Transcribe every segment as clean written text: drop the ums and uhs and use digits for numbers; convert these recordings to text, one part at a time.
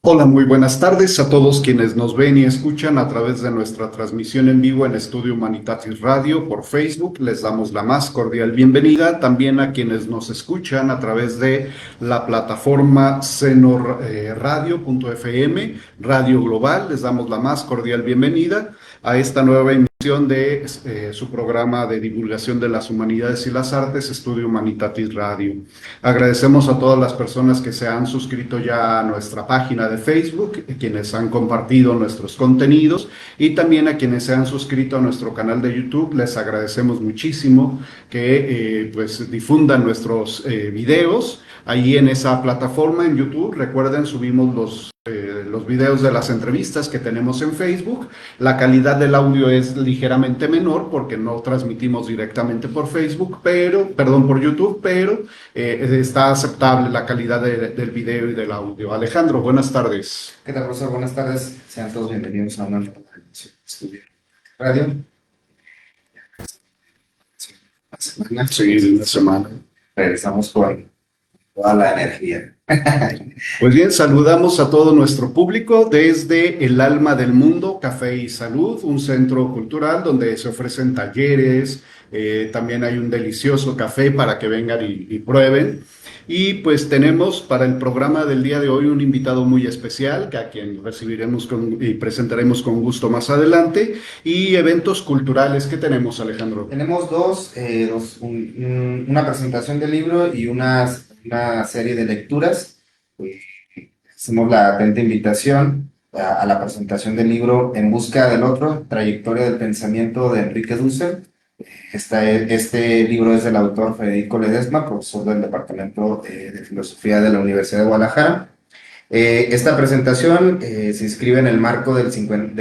Hola, muy buenas tardes a todos quienes nos ven y escuchan a través de nuestra transmisión en vivo en Estudio Humanitatis Radio por Facebook. Les damos la más cordial bienvenida. También a quienes nos escuchan a través de la plataforma Radio.fm, Radio Global, les damos la más cordial bienvenida a esta nueva emisión de su programa de divulgación de las humanidades y las artes, Estudio Humanitatis Radio. Agradecemos a todas las personas que se han suscrito ya a nuestra página de Facebook, quienes han compartido nuestros contenidos y también a quienes se han suscrito a nuestro canal de YouTube. Les agradecemos muchísimo que pues difundan nuestros videos ahí en esa plataforma en YouTube. Recuerden, subimos los videos de las entrevistas que tenemos en Facebook. La calidad del audio es ligeramente menor porque no transmitimos directamente por Facebook, por YouTube, pero está aceptable la calidad del video y del audio. Alejandro, buenas tardes. ¿Qué tal, profesor? Buenas tardes. Sean todos bienvenidos a una nueva Estudio Radio. Sí, una semana. Regresamos con toda la energía. Pues bien, saludamos a todo nuestro público desde El Alma del Mundo, Café y Salud, un centro cultural donde se ofrecen talleres, también hay un delicioso café para que vengan y prueben. Y pues tenemos para el programa del día de hoy un invitado muy especial, a quien recibiremos y presentaremos con gusto más adelante, y eventos culturales. ¿Qué tenemos, Alejandro? Tenemos una presentación del libro y una serie de lecturas. Hacemos la atenta invitación a la presentación del libro En busca del otro, trayectoria del pensamiento de Enrique Dussel. Este libro es del autor Federico Ledesma, profesor del Departamento de Filosofía de la Universidad de Guadalajara. Esta presentación se inscribe en el marco de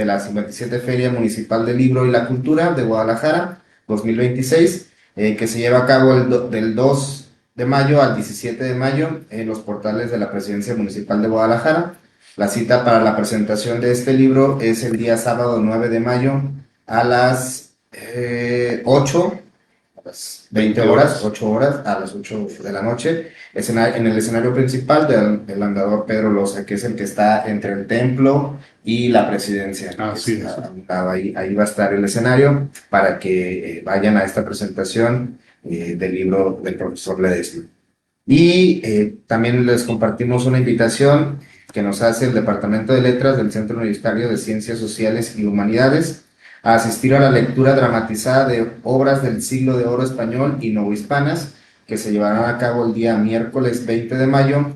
la 57 Feria Municipal del Libro y la Cultura de Guadalajara 2026, que se lleva a cabo del 2 de mayo al 17 de mayo en los portales de la Presidencia Municipal de Guadalajara. La cita para la presentación de este libro es el día sábado 9 de mayo a las 8, a las 20 horas, 8 horas, a las 8 de la noche, en el escenario principal del Andador Pedro Loza, que es el que está entre el templo y la presidencia. Sí, ahí va a estar el escenario para que vayan a esta presentación del libro del profesor Ledesma. Y también les compartimos una invitación que nos hace el Departamento de Letras del Centro Universitario de Ciencias Sociales y Humanidades a asistir a la lectura dramatizada de obras del siglo de oro español y novohispanas, que se llevarán a cabo el día miércoles 20 de mayo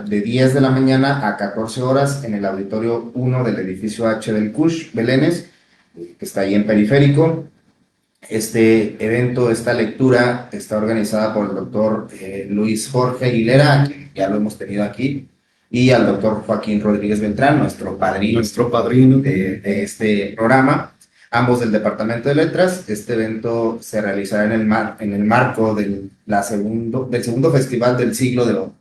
de 10 de la mañana a 14 horas en el Auditorio 1 del edificio H del CUSH, Belénes, que está ahí en Periférico. Este evento, esta lectura, está organizada por el doctor Luis Jorge Aguilera, que ya lo hemos tenido aquí, y al doctor Joaquín Rodríguez Beltrán, nuestro padrino de este programa, ambos del Departamento de Letras. Este evento se realizará en el marco del segundo Festival del Siglo de Oro,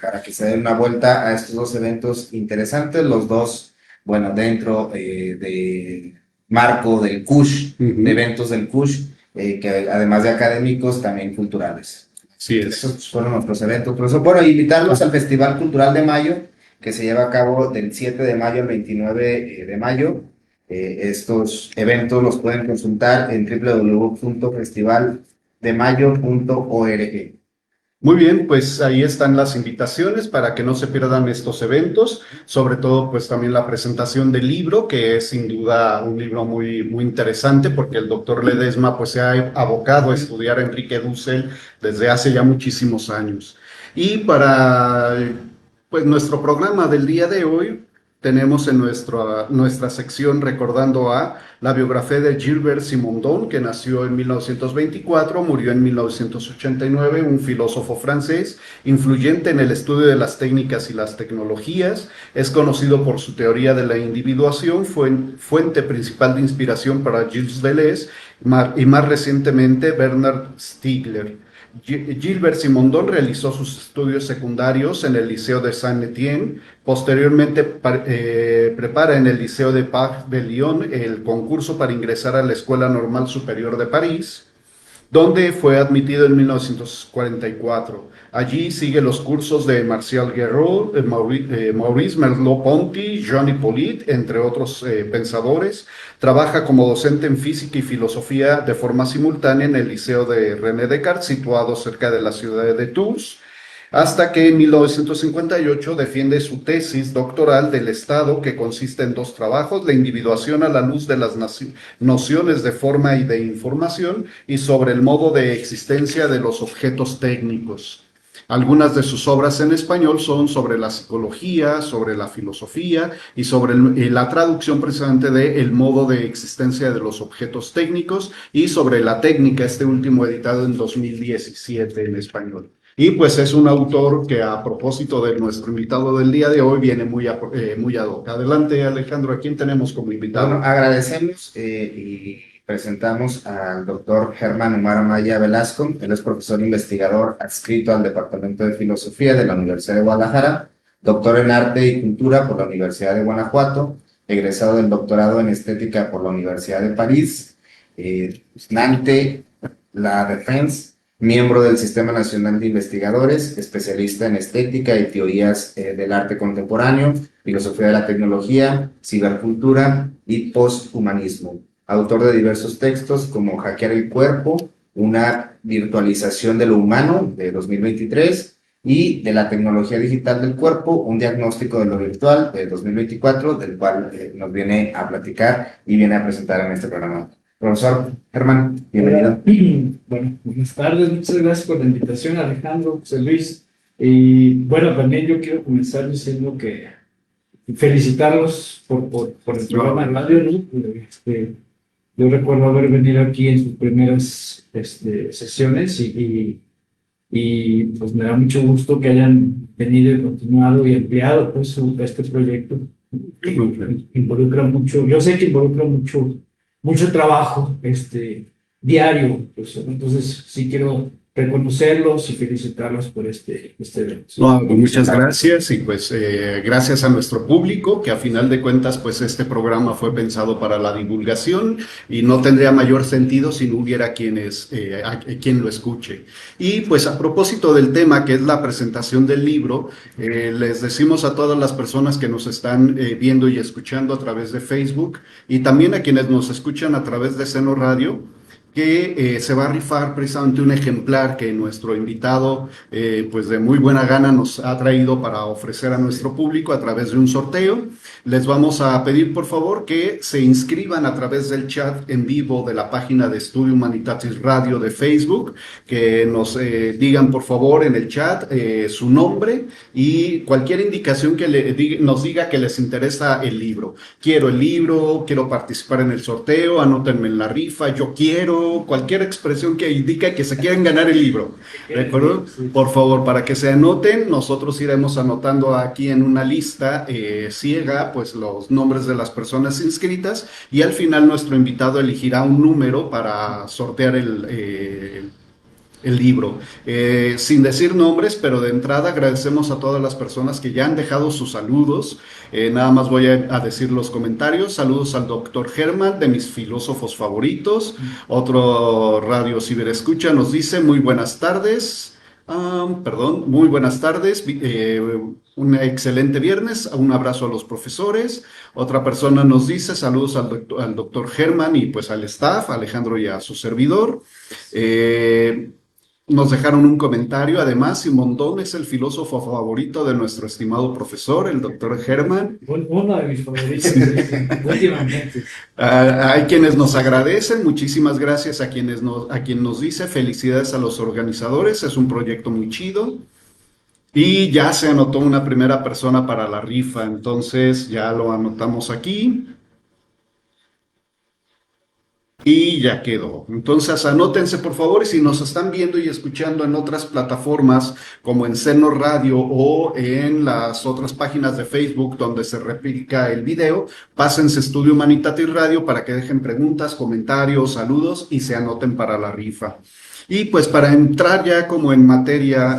para que se den una vuelta a estos dos eventos interesantes, los dos, bueno, dentro de marco del CUSH, de eventos del CUSH, que además de académicos, también culturales. Sí, esos fueron nuestros eventos. Profesor, bueno, invitarlos al Festival Cultural de Mayo, que se lleva a cabo del 7 de mayo al 29 de mayo. Estos eventos los pueden consultar en www.festivaldemayo.org. Muy bien, pues ahí están las invitaciones para que no se pierdan estos eventos, sobre todo pues también la presentación del libro, que es sin duda un libro muy, muy interesante porque el doctor Ledesma pues se ha abocado a estudiar a Enrique Dussel desde hace ya muchísimos años. Y para pues nuestro programa del día de hoy tenemos en nuestra sección recordando a la biografía de Gilbert Simondon, que nació en 1924, murió en 1989, un filósofo francés, influyente en el estudio de las técnicas y las tecnologías, es conocido por su teoría de la individuación, fuente principal de inspiración para Gilles Deleuze y más recientemente Bernard Stiegler. Gilbert Simondon realizó sus estudios secundarios en el Liceo de Saint-Étienne, posteriormente prepara en el Liceo de Pax de Lyon el concurso para ingresar a la Escuela Normal Superior de París, donde fue admitido en 1944. Allí sigue los cursos de Martial Guerreau, Maurice Merleau-Ponty, Jean Hippolyte, entre otros pensadores. Trabaja como docente en física y filosofía de forma simultánea en el Liceo de René Descartes, situado cerca de la ciudad de Tours, hasta que en 1958 defiende su tesis doctoral del Estado, que consiste en dos trabajos: la individuación a la luz de las nociones de forma y de información, y sobre el modo de existencia de los objetos técnicos. Algunas de sus obras en español son sobre la psicología, sobre la filosofía y sobre la traducción precisamente de El modo de existencia de los objetos técnicos, y sobre la técnica, este último editado en 2017 en español. Y pues es un autor que, a propósito de nuestro invitado del día de hoy, viene muy ad hoc. Adelante, Alejandro, ¿a quién tenemos como invitado? Bueno, agradecemos y presentamos al doctor Germán Humara Maya Velasco. Él es profesor investigador adscrito al Departamento de Filosofía de la Universidad de Guadalajara, doctor en Arte y Cultura por la Universidad de Guanajuato, egresado del doctorado en Estética por la Universidad de París, Nantes, La Défense, miembro del Sistema Nacional de Investigadores, especialista en estética y teorías del arte contemporáneo, filosofía de la tecnología, cibercultura y posthumanismo. Autor de diversos textos como Hackear el cuerpo, una virtualización de lo humano, de 2023, y de la tecnología digital del cuerpo, un diagnóstico de lo virtual, de 2024, del cual nos viene a platicar y viene a presentar en este programa. Profesor Germán, bienvenido. Bueno, buenas tardes, muchas gracias por la invitación, Alejandro, José Luis. Y bueno, también yo quiero comenzar diciendo que felicitarlos por el programa de radio, ¿no? Yo recuerdo haber venido aquí en sus primeras sesiones y pues me da mucho gusto que hayan venido y continuado y ampliado pues este proyecto. Involucra mucho, yo sé que involucra mucho trabajo diario, pues, entonces sí quiero reconocerlos y felicitarlos por este evento. No, muchas gracias, y pues gracias a nuestro público, que a final de cuentas pues este programa fue pensado para la divulgación y no tendría mayor sentido si no hubiera quien lo escuche. Y pues a propósito del tema, que es la presentación del libro, les decimos a todas las personas que nos están viendo y escuchando a través de Facebook, y también a quienes nos escuchan a través de Seno Radio, que se va a rifar precisamente un ejemplar que nuestro invitado, pues de muy buena gana, nos ha traído para ofrecer a nuestro público a través de un sorteo. Les vamos a pedir, por favor, que se inscriban a través del chat en vivo de la página de Estudio Humanitatis Radio de Facebook, que nos digan, por favor, en el chat su nombre y cualquier indicación que nos diga que les interesa el libro. Quiero el libro, quiero participar en el sorteo, anótenme en la rifa, yo quiero, cualquier expresión que indique que se quieren ganar el libro. ¿De acuerdo? Por favor, para que se anoten, nosotros iremos anotando aquí en una lista ciega pues los nombres de las personas inscritas, y al final nuestro invitado elegirá un número para sortear el libro. Sin decir nombres, pero de entrada agradecemos a todas las personas que ya han dejado sus saludos. Nada más voy a decir los comentarios. Saludos al doctor Germán, de mis filósofos favoritos. Otro radio ciberescucha nos dice: muy buenas tardes. Muy buenas tardes. Un excelente viernes. Un abrazo a los profesores. Otra persona nos dice: saludos al doctor Germán y pues al staff, Alejandro, y a su servidor. Nos dejaron un comentario. Además, Simondón es el filósofo favorito de nuestro estimado profesor, el doctor Germán. Uno de mis favoritos, últimamente. Hay quienes nos agradecen. Muchísimas gracias a quien nos dice felicidades a los organizadores. Es un proyecto muy chido. Y ya se anotó una primera persona para la rifa, entonces ya lo anotamos aquí. Y ya quedó. Entonces anótense, por favor, y si nos están viendo y escuchando en otras plataformas como en Seno Radio o en las otras páginas de Facebook donde se replica el video, pásense Estudio Humanitatis Radio para que dejen preguntas, comentarios, saludos y se anoten para la rifa. Y pues para entrar ya como en materia,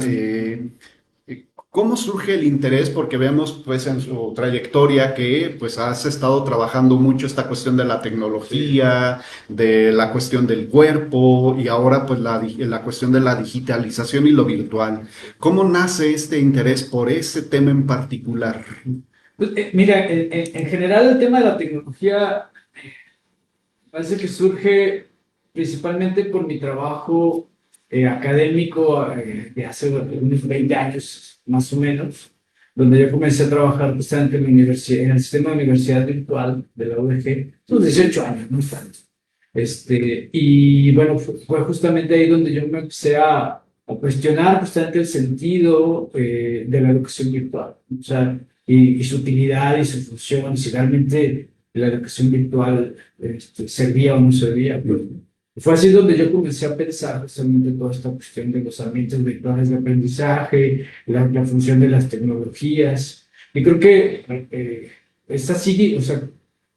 ¿Cómo surge el interés? Porque vemos pues en su trayectoria que pues has estado trabajando mucho esta cuestión de la tecnología, de la cuestión del cuerpo y ahora pues la cuestión de la digitalización y lo virtual. ¿Cómo nace este interés por ese tema en particular? Pues, mira, en general el tema de la tecnología parece que surge principalmente por mi trabajo académico de hace unos 20 años, más o menos, donde yo comencé a trabajar justamente en la universidad, en el sistema de universidad virtual de la UDG, unos 18 años, no es tanto. Y bueno, fue justamente ahí donde yo me empecé a cuestionar justamente el sentido de la educación virtual, o sea, y su utilidad y su función, y si realmente la educación virtual servía o no servía. Fue así donde yo comencé a pensar justamente toda esta cuestión de los ambientes virtuales de aprendizaje, la función de las tecnologías. Y creo que es así, o sea,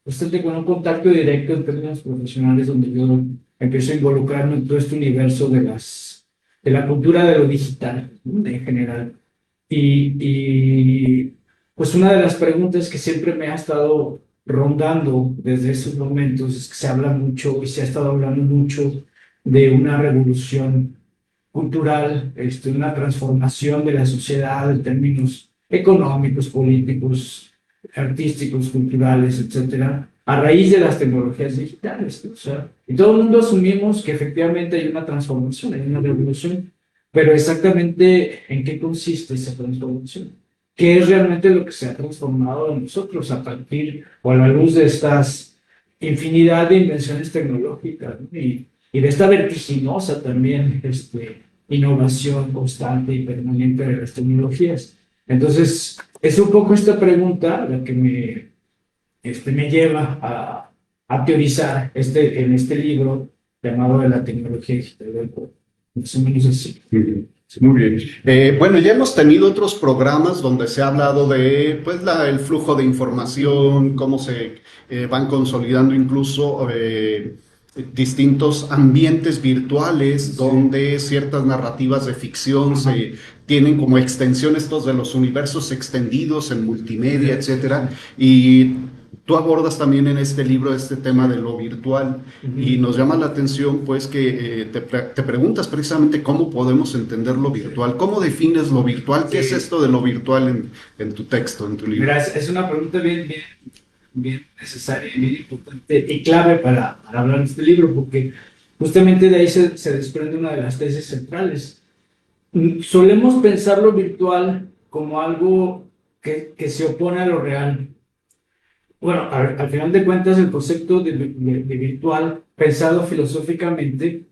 bastante con un contacto directo en términos profesionales donde yo empiezo a involucrarme en todo este universo de la cultura de lo digital, ¿no? En general. Y pues una de las preguntas que siempre me ha estado rondando desde esos momentos es que se habla mucho y se ha estado hablando mucho de una revolución cultural, una transformación de la sociedad en términos económicos, políticos, artísticos, culturales, etcétera, a raíz de las tecnologías digitales, ¿no? O sea, y todo el mundo asumimos que efectivamente hay una transformación, hay una revolución, pero exactamente en qué consiste esa transformación, qué es realmente lo que se ha transformado en nosotros a partir o a la luz de estas infinidad de invenciones tecnológicas, ¿no? Y de esta vertiginosa también innovación constante y permanente de las tecnologías. Entonces, es un poco esta pregunta la que me lleva a teorizar en este libro llamado de la tecnología digital del cuerpo. Más o menos así. Muy bien. Bueno, ya hemos tenido otros programas donde se ha hablado de pues, el flujo de información, cómo se van consolidando incluso distintos ambientes virtuales donde ciertas narrativas de ficción se tienen como extensión estos de los universos extendidos en multimedia, etcétera. Y tú abordas también en este libro este tema de lo virtual y nos llama la atención pues que te preguntas precisamente cómo podemos entender lo virtual, cómo defines lo virtual, qué es esto de lo virtual en tu texto, en tu libro. Mira, es una pregunta bien necesaria, bien importante y clave para hablar de este libro, porque justamente de ahí se desprende una de las tesis centrales. Solemos pensar lo virtual como algo que se opone a lo real. Bueno, al final de cuentas, el concepto de virtual, pensado filosóficamente,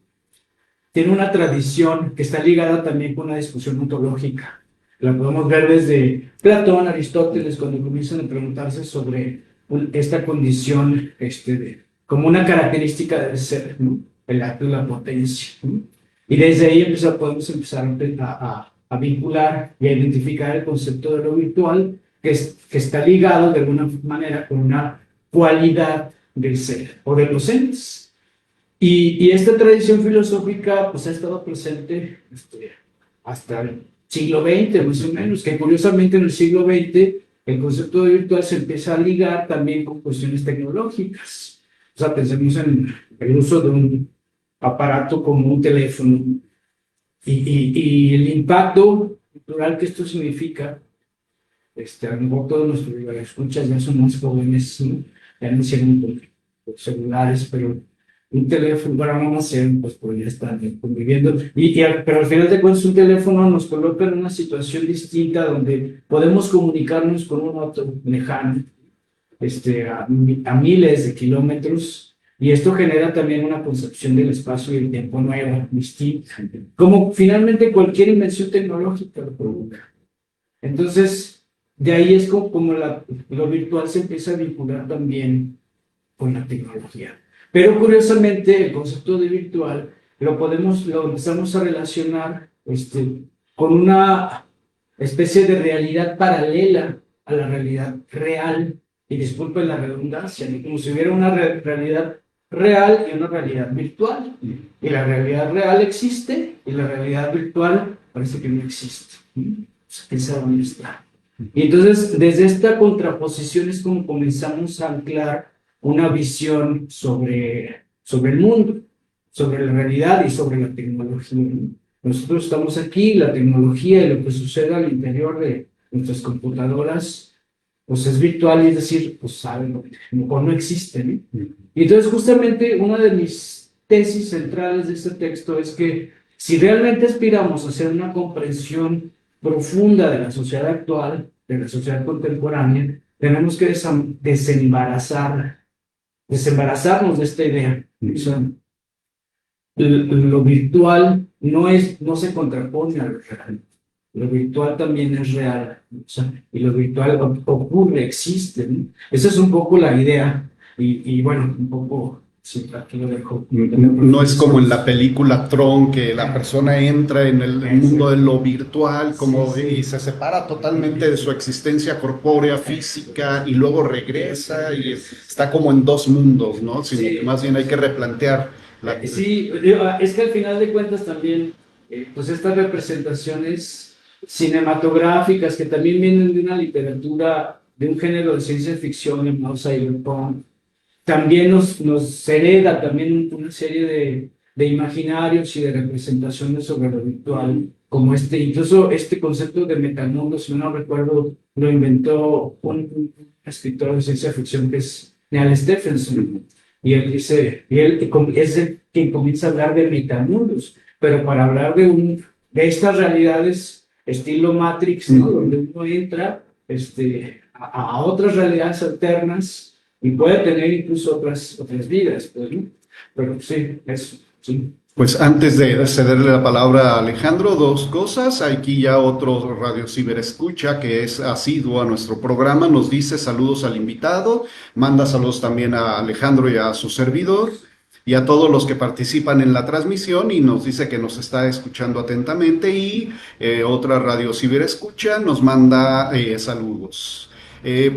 tiene una tradición que está ligada también con una discusión ontológica. La podemos ver desde Platón, Aristóteles, cuando comienzan a preguntarse sobre esta condición como una característica del ser, ¿no? El acto de la potencia, ¿no? Y desde ahí podemos empezar a vincular y a identificar el concepto de lo virtual que está ligado de alguna manera con una cualidad del ser o de los entes. Y esta tradición filosófica pues ha estado presente hasta el siglo XX, más o menos, que curiosamente en el siglo XX el concepto de virtual se empieza a ligar también con cuestiones tecnológicas. O sea, pensemos en el uso de un aparato como un teléfono y el impacto cultural que esto significa. A lo mejor todos nuestros escuchas ya son más jóvenes, ¿no? Ya no hicieron con celulares, pero un teléfono, bueno, no sé, pues ya están conviviendo. Pero al final de cuentas, un teléfono nos coloca en una situación distinta donde podemos comunicarnos con un otro lejano, a miles de kilómetros, y esto genera también una concepción del espacio y el tiempo nueva, distinta, como finalmente cualquier invención tecnológica lo provoca. Entonces, de ahí es como lo virtual se empieza a vincular también con la tecnología. Pero curiosamente el concepto de virtual lo empezamos a relacionar con una especie de realidad paralela a la realidad real, y disculpen la redundancia, ¿no? Como si hubiera una realidad real y una realidad virtual. Y la realidad real existe y la realidad virtual parece que no existe. quién sabe dónde está. Y entonces, desde esta contraposición es como comenzamos a anclar una visión sobre el mundo, sobre la realidad y sobre la tecnología, ¿no? Nosotros estamos aquí, la tecnología y lo que sucede al interior de nuestras computadoras, pues es virtual, y es decir, pues saben, o no existe, ¿no? Y entonces justamente una de mis tesis centrales de este texto es que si realmente aspiramos a hacer una comprensión profunda de la sociedad actual, de la sociedad contemporánea, tenemos que desembarazarnos de esta idea. O sea, lo virtual no se contrapone a lo real. Lo virtual también es real, o sea, y lo virtual ocurre, existe, ¿no? Esa es un poco la idea, y bueno, un poco, sí, aquí lo dejo. No es como en la película Tron, que la persona entra en el mundo de lo virtual como, Sí, sí. y se separa totalmente de su existencia corpórea, física, y luego regresa y está como en dos mundos, ¿no? Sino Sí. que más bien hay que replantear Sí, es que al final de cuentas también, pues estas representaciones cinematográficas que también vienen de una literatura, de un género de ciencia ficción llamado cyberpunk, también nos hereda también una serie de imaginarios y de representaciones sobre lo virtual, como incluso este concepto de metamundo, si no recuerdo, lo inventó un escritor de ciencia ficción que es Neal Stephenson. Y él dice, es el que comienza a hablar de metamundos, pero para hablar de estas realidades estilo Matrix, ¿no? Donde uno entra a otras realidades alternas y puede tener incluso otras vidas, pues, ¿no? Pero sí, eso, sí. Pues antes de cederle la palabra a Alejandro, dos cosas. Aquí ya otro Radio Ciber escucha que es asiduo a nuestro programa, nos dice saludos al invitado, manda saludos también a Alejandro y a su servidor y a todos los que participan en la transmisión, y nos dice que nos está escuchando atentamente, y otra Radio Ciber escucha nos manda saludos.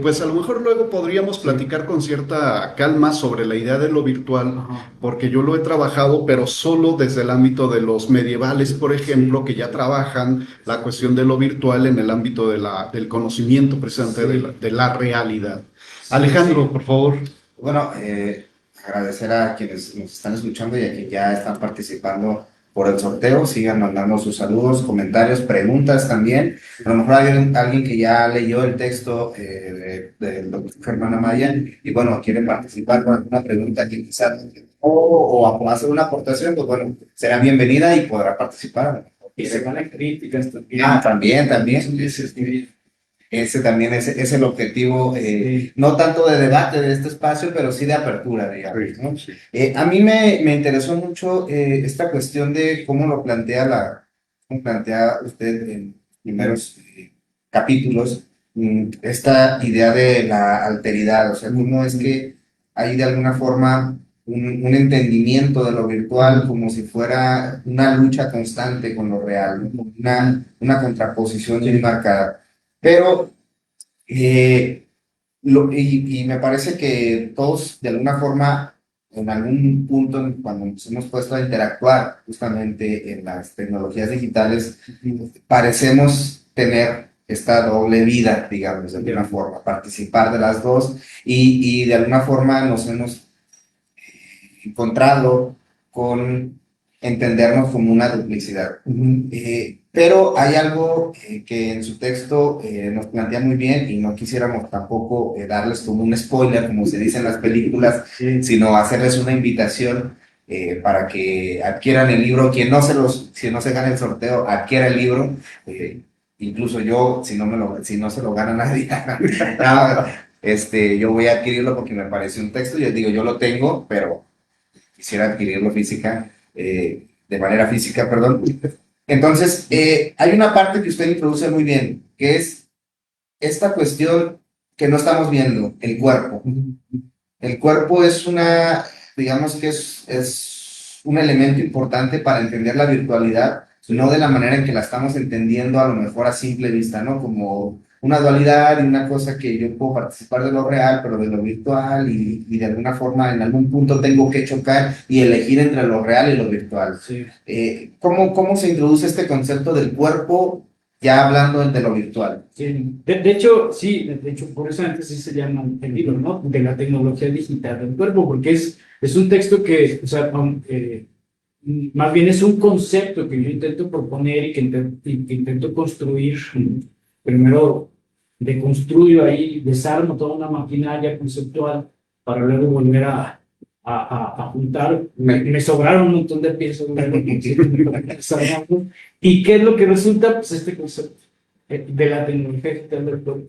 Pues a lo mejor luego podríamos platicar con cierta calma sobre la idea de lo virtual, Ajá. porque yo lo he trabajado, pero solo desde el ámbito de los medievales, por ejemplo, que ya trabajan la cuestión de lo virtual en el ámbito del conocimiento precisamente de la realidad. Alejandro, por favor. Bueno, agradecer a quienes nos están escuchando y a quienes ya están participando por el sorteo. Sigan mandando sus saludos, comentarios, preguntas también. A lo mejor hay alguien que ya leyó el texto del doctor Germán Amaya y bueno, quiere participar con alguna pregunta que quizás o hacer una aportación, pues bueno, será bienvenida y podrá participar. Y se van a críticas también. También. Ese también es el objetivo, no tanto de debate de este espacio, pero sí de apertura, digamos, ¿no? A mí me interesó mucho esta cuestión de cómo plantea usted en primeros capítulos, esta idea de la alteridad, o sea, cómo es que hay de alguna forma un entendimiento de lo virtual como si fuera una lucha constante con lo real, ¿no? Una contraposición muy marcada. Pero, y me parece que todos, de alguna forma, en algún punto, cuando nos hemos puesto a interactuar justamente en las tecnologías digitales, parecemos tener esta doble vida, digamos, de alguna forma, participar de las dos y de alguna forma nos hemos encontrado con entendernos como una duplicidad. Pero hay algo que en su texto nos plantea muy bien y no quisiéramos tampoco darles como un spoiler, como se dice en las películas, sino hacerles una invitación para que adquieran el libro. Si no se gana el sorteo, adquiera el libro. Incluso yo, si no se lo gana nadie, yo voy a adquirirlo porque me parece un texto. Yo digo, yo lo tengo, pero quisiera adquirirlo de manera física, perdón. Entonces, hay una parte que usted introduce muy bien, que es esta cuestión que no estamos viendo, el cuerpo. El cuerpo es digamos que es un elemento importante para entender la virtualidad, no de la manera en que la estamos entendiendo a lo mejor a simple vista, ¿no? Como una dualidad y una cosa que yo puedo participar de lo real, pero de lo virtual y de alguna forma en algún punto tengo que chocar y elegir entre lo real y lo virtual. Sí. ¿Cómo se introduce este concepto del cuerpo ya hablando de lo virtual. Sí. De hecho, sí, de hecho, por eso antes sí se llama el libro, ¿no? De la tecnología digital del cuerpo, porque es un texto que, o sea, más bien es un concepto que yo intento proponer y que intento construir. Primero deconstruyo ahí, desarmo toda una maquinaria conceptual para luego volver a juntar. Me sobraron un montón de piezas, luego, desarmando. ¿Y qué es lo que resulta? Pues este concepto de la tecnología digital del cuerpo.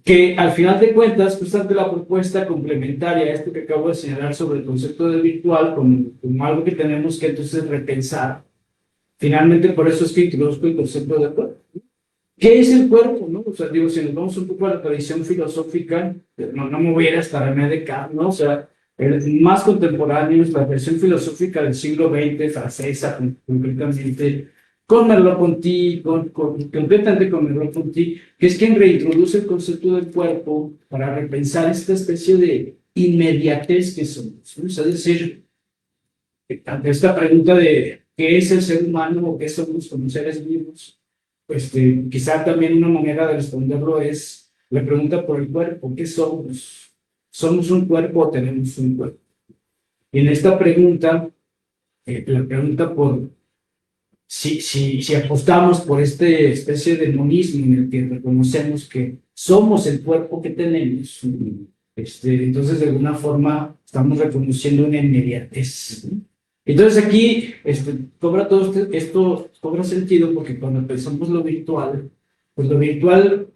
Que al final de cuentas, justamente la propuesta complementaria a esto que acabo de señalar sobre el concepto de virtual, como algo que tenemos que entonces repensar. Finalmente, por eso es que introduzco el concepto de cuerpo. ¿Qué es el cuerpo? ¿No? O sea, digo, si nos vamos un poco a la tradición filosófica, no me voy a ir hasta René Descartes, ¿no? O sea, el más contemporáneo es la versión filosófica del siglo XX, francesa, concretamente, con Merleau-Ponty, completamente con Merleau-Ponty, que es quien reintroduce el concepto del cuerpo para repensar esta especie de inmediatez que somos, ¿no? O sea, es decir, ante esta pregunta de qué es el ser humano o qué somos como seres vivos, quizá también una manera de responderlo es la pregunta por el cuerpo, ¿qué somos? ¿Somos un cuerpo o tenemos un cuerpo? Y en esta pregunta, la pregunta por si apostamos por esta especie de monismo en el que reconocemos que somos el cuerpo que tenemos, entonces de alguna forma estamos reconociendo una inmediatez, ¿no? Entonces aquí cobra todo esto cobra sentido porque cuando pensamos lo virtual, pues lo virtual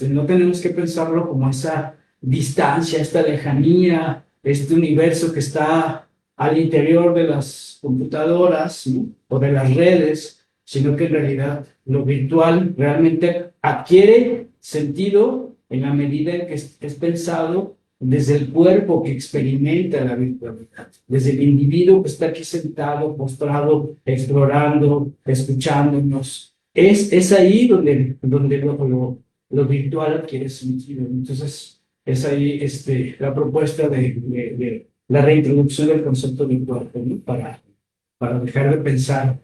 no tenemos que pensarlo como esa distancia, esta lejanía, este universo que está al interior de las computadoras, ¿no? O de las redes, sino que en realidad lo virtual realmente adquiere sentido en la medida en que es pensado desde el cuerpo que experimenta la virtualidad, desde el individuo que está aquí sentado, postrado, explorando, escuchándonos. Es ahí donde lo virtual adquiere sentido. Entonces, es ahí la propuesta de la reintroducción del concepto virtual, ¿no? Para dejar de pensar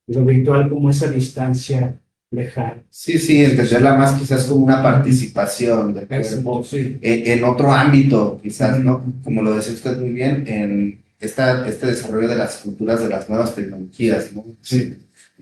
lo virtual como esa distancia lejana. Sí, entenderla más quizás como una participación del cuerpo Sí. en otro ámbito, quizás, ¿no? Como lo decía usted muy bien, en este desarrollo de las culturas de las nuevas tecnologías, ¿no? Sí.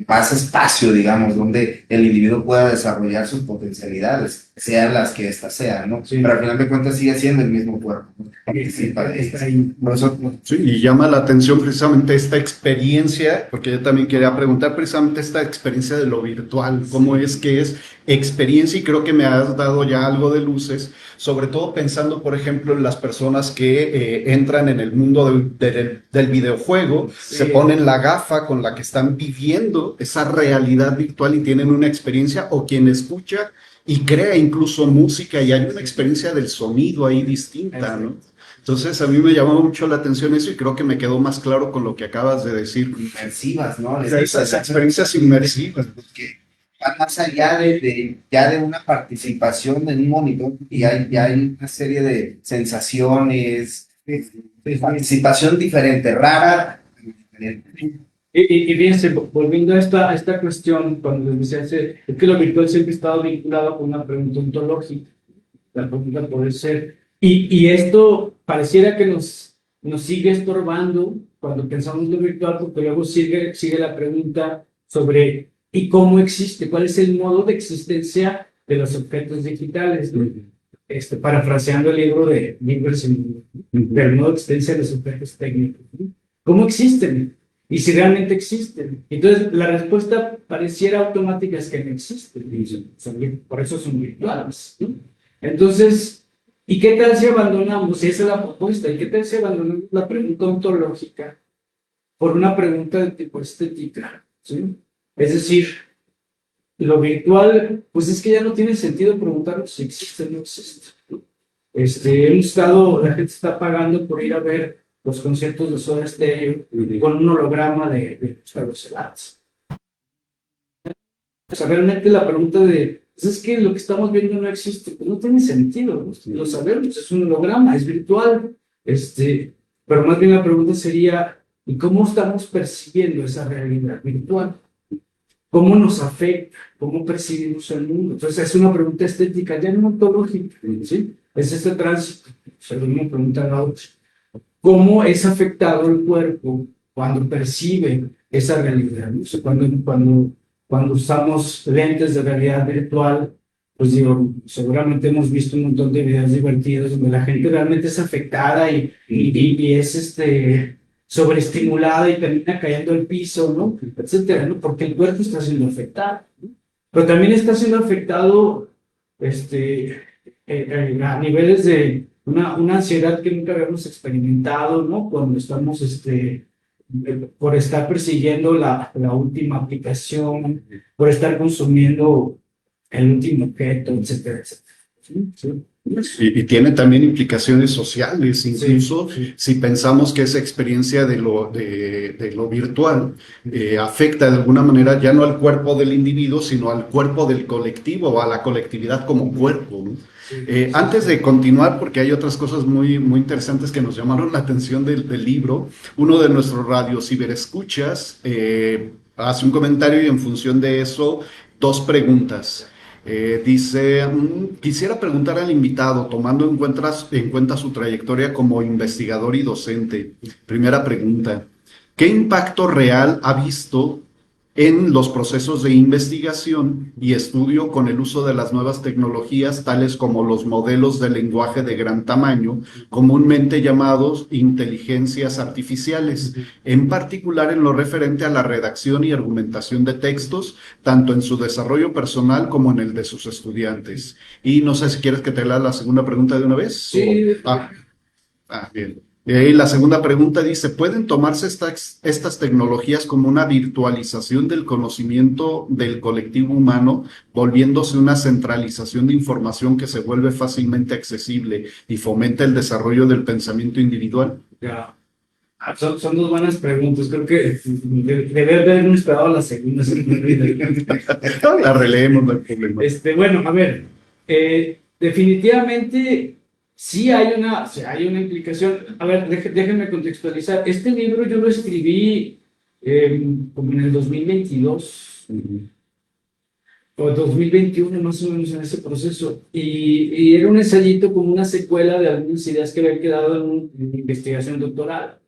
Más espacio, digamos, donde el individuo pueda desarrollar sus potencialidades, sean las que éstas sean, ¿no? Sí. Pero al final de cuentas sigue siendo el mismo cuerpo, ¿no? Participa de Está eso. ahí. Por eso, Sí, y llama la atención precisamente esta experiencia, porque yo también quería preguntar precisamente esta experiencia de lo virtual, cómo es que es experiencia, y creo que me has dado ya algo de luces, sobre todo pensando, por ejemplo, en las personas que entran en el mundo del videojuego, Sí. se ponen la gafa con la que están viviendo esa realidad virtual y tienen una experiencia, o quien escucha y crea incluso música y hay una experiencia del sonido ahí distinta, ¿no? Entonces a mí me llamó mucho la atención eso y creo que me quedó más claro con lo que acabas de decir. inmersivas, ¿no? Esas experiencias inmersivas. Que van más allá ya de una participación en un monitor y ya hay una serie de sensaciones, de participación diferente, rara, diferente. Y fíjense, volviendo a esta cuestión, cuando les decía, es que lo virtual siempre ha estado vinculado con una pregunta ontológica. La pregunta puede ser, y esto pareciera que nos sigue estorbando cuando pensamos lo virtual, porque luego sigue la pregunta sobre, ¿y cómo existe? ¿Cuál es el modo de existencia de los objetos digitales? ¿No? Parafraseando el libro de Nicholson, del modo de existencia de los objetos técnicos, ¿no? ¿Cómo existen? Y si realmente existen. Entonces, la respuesta pareciera automática es que no existen. Por eso son virtuales, ¿no? Entonces, ¿y qué tal si abandonamos? Esa es la propuesta. ¿Y qué tal si abandonamos la pregunta ontológica por una pregunta de tipo estética? ¿Sí? Es decir, lo virtual, pues es que ya no tiene sentido preguntarnos si existe o no existe, ¿no? La gente está pagando por ir a ver los conciertos de Soda Stereo con un holograma de Carlos Celats. O sea, realmente la pregunta pues es que lo que estamos viendo no existe, pues no tiene sentido, ¿no? Lo sabemos, es un holograma, es virtual, pero más bien la pregunta sería, y cómo estamos percibiendo esa realidad virtual, cómo nos afecta, cómo percibimos el mundo. Entonces es una pregunta estética, ya no ontológica, ¿sí? Es este tránsito, según me pregunta la otra. ¿Cómo es afectado el cuerpo cuando percibe esa realidad? ¿No? O sea, cuando usamos lentes de realidad virtual, pues digo, seguramente hemos visto un montón de videos divertidos donde la gente realmente es afectada y es sobreestimulada y termina cayendo al piso, ¿no? Etcétera, ¿no? Porque el cuerpo está siendo afectado, ¿no? Pero también está siendo afectado a niveles de una ansiedad que nunca habíamos experimentado, ¿no? Cuando estamos por estar persiguiendo la última aplicación, por estar consumiendo el último objeto, etcétera, etcétera. ¿Sí? Sí. Y tiene también implicaciones sociales, incluso Sí, sí. si pensamos que esa experiencia de lo virtual afecta de alguna manera ya no al cuerpo del individuo, sino al cuerpo del colectivo o a la colectividad como cuerpo, ¿no? Antes de continuar, porque hay otras cosas muy, muy interesantes que nos llamaron la atención del libro, uno de nuestros radios ciberescuchas hace un comentario y en función de eso, dos preguntas. Dice, quisiera preguntar al invitado, tomando en cuenta su trayectoria como investigador y docente. Primera pregunta, ¿qué impacto real ha visto en los procesos de investigación y estudio con el uso de las nuevas tecnologías, tales como los modelos de lenguaje de gran tamaño, comúnmente llamados inteligencias artificiales, en particular en lo referente a la redacción y argumentación de textos, tanto en su desarrollo personal como en el de sus estudiantes? Y no sé si quieres que te lea la segunda pregunta de una vez. Sí. Bien. Y la segunda pregunta dice, ¿pueden tomarse estas tecnologías como una virtualización del conocimiento del colectivo humano, volviéndose una centralización de información que se vuelve fácilmente accesible y fomenta el desarrollo del pensamiento individual? Ya. Son dos buenas preguntas. Creo que debe haberme esperado la segunda. La releemos, no hay problema. Bueno, a ver, definitivamente sí hay una implicación. A ver, déjenme contextualizar. Este libro yo lo escribí como en el 2022 o 2021, más o menos en ese proceso. Y era un ensayito como una secuela de algunas ideas que había quedado en una investigación doctoral.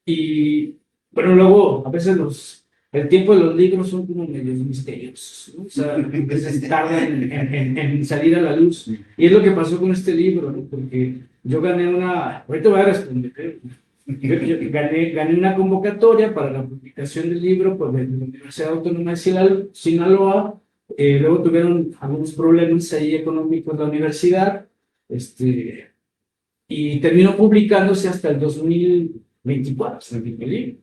Y bueno, luego a veces el tiempo de los libros son como medios misteriosos, ¿no? O sea, a veces tardan en salir a la luz. Y es lo que pasó con este libro, ¿no? Porque yo gané ahorita voy a responder, yo gané una convocatoria para la publicación del libro por la Universidad Autónoma de Sinaloa. Luego tuvieron algunos problemas ahí económicos la universidad, y terminó publicándose hasta el 2024, el libro.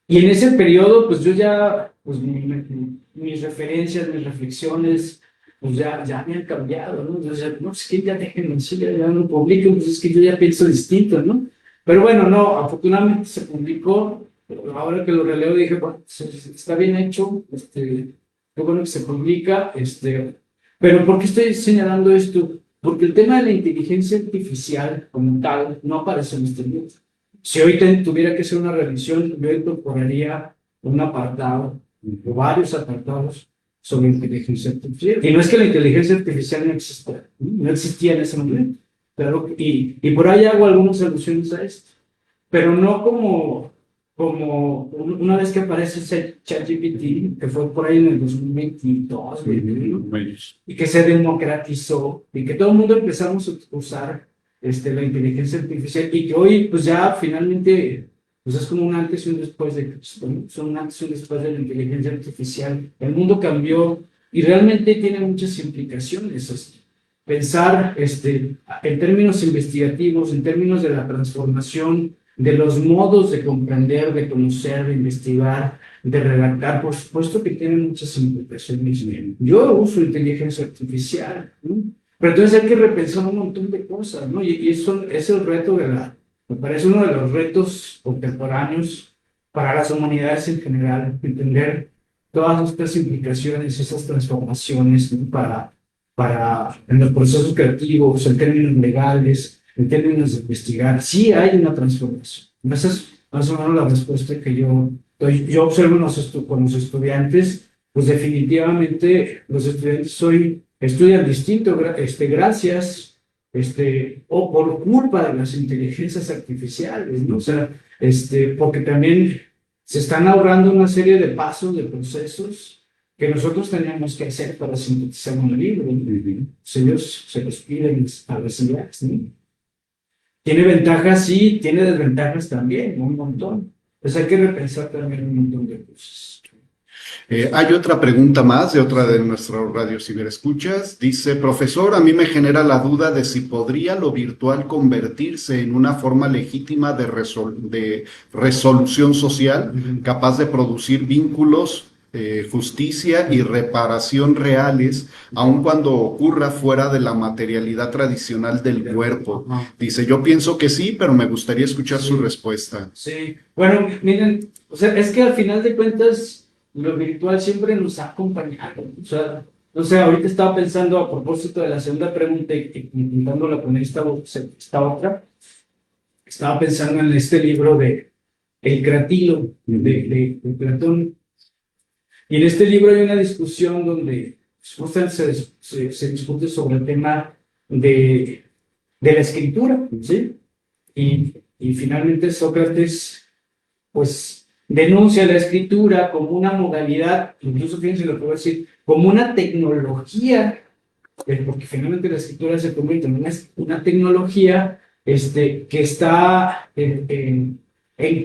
Y en ese periodo, pues yo ya, pues mis referencias, mis reflexiones, pues ya habían cambiado, ¿no? O sea, no, es que ya déjenme, ya no publico, pues es que yo ya pienso distinto, ¿no? Pero bueno, no, afortunadamente se publicó. Ahora que lo releo dije, bueno, está bien hecho, qué bueno que se publica, pero ¿por qué estoy señalando esto? Porque el tema de la inteligencia artificial como tal no aparece en este libro. Si hoy tuviera que hacer una revisión, yo incorporaría un apartado o varios apartados sobre inteligencia artificial. Y no es que la inteligencia artificial no existía en ese momento, pero, y por ahí hago algunas alusiones a esto, pero no como una vez que aparece ese ChatGPT, que fue por ahí en el 2022, y que se democratizó, y que todo el mundo empezamos a usar la inteligencia artificial, y que hoy pues ya finalmente pues es como un antes y un después de Cristo, ¿no? Son un antes y un después de la inteligencia artificial. El mundo cambió y realmente tiene muchas implicaciones. Pensar en términos investigativos, en términos de la transformación de los modos de comprender, de conocer, de investigar, de redactar, por supuesto que tiene muchas implicaciones. Yo uso inteligencia artificial, ¿no? Pero entonces hay que repensar un montón de cosas, ¿no? Y eso es el reto me parece uno de los retos contemporáneos para las humanidades en general, entender todas estas implicaciones, esas transformaciones, ¿no? En los procesos creativos, en términos legales, en términos de investigar. Sí hay una transformación. Esa es más o menos la respuesta que yo doy. Yo observo con los estudiantes, pues definitivamente los estudiantes hoy estudian distinto, gracias, o por culpa de las inteligencias artificiales, ¿no? O sea, porque también se están ahorrando una serie de pasos, de procesos que nosotros teníamos que hacer para sintetizar un libro. Pues ellos se los piden a las ideas, ¿no? Tiene ventajas, sí, tiene desventajas también, un montón. Pues hay que repensar también un montón de cosas. Hay otra pregunta más de otra de nuestros radios ciberescuchas. Dice, profesor, a mí me genera la duda de si podría lo virtual convertirse en una forma legítima de resolución social, capaz de producir vínculos, justicia y reparación reales, aun cuando ocurra fuera de la materialidad tradicional del cuerpo. Dice, yo pienso que sí, pero me gustaría escuchar su respuesta. Sí, bueno, miren, o sea, es que al final de cuentas lo virtual siempre nos ha acompañado. O sea, ahorita estaba pensando a propósito de la segunda pregunta y intentándola poner esta otra, estaba pensando en este libro de El Cratilo de Platón. Y en este libro hay una discusión donde justamente se discute sobre el tema de la escritura, ¿sí? Y finalmente Sócrates, pues, denuncia la escritura como una modalidad, incluso fíjense lo que voy a decir, como una tecnología, porque finalmente la escritura se convierte en una tecnología que está en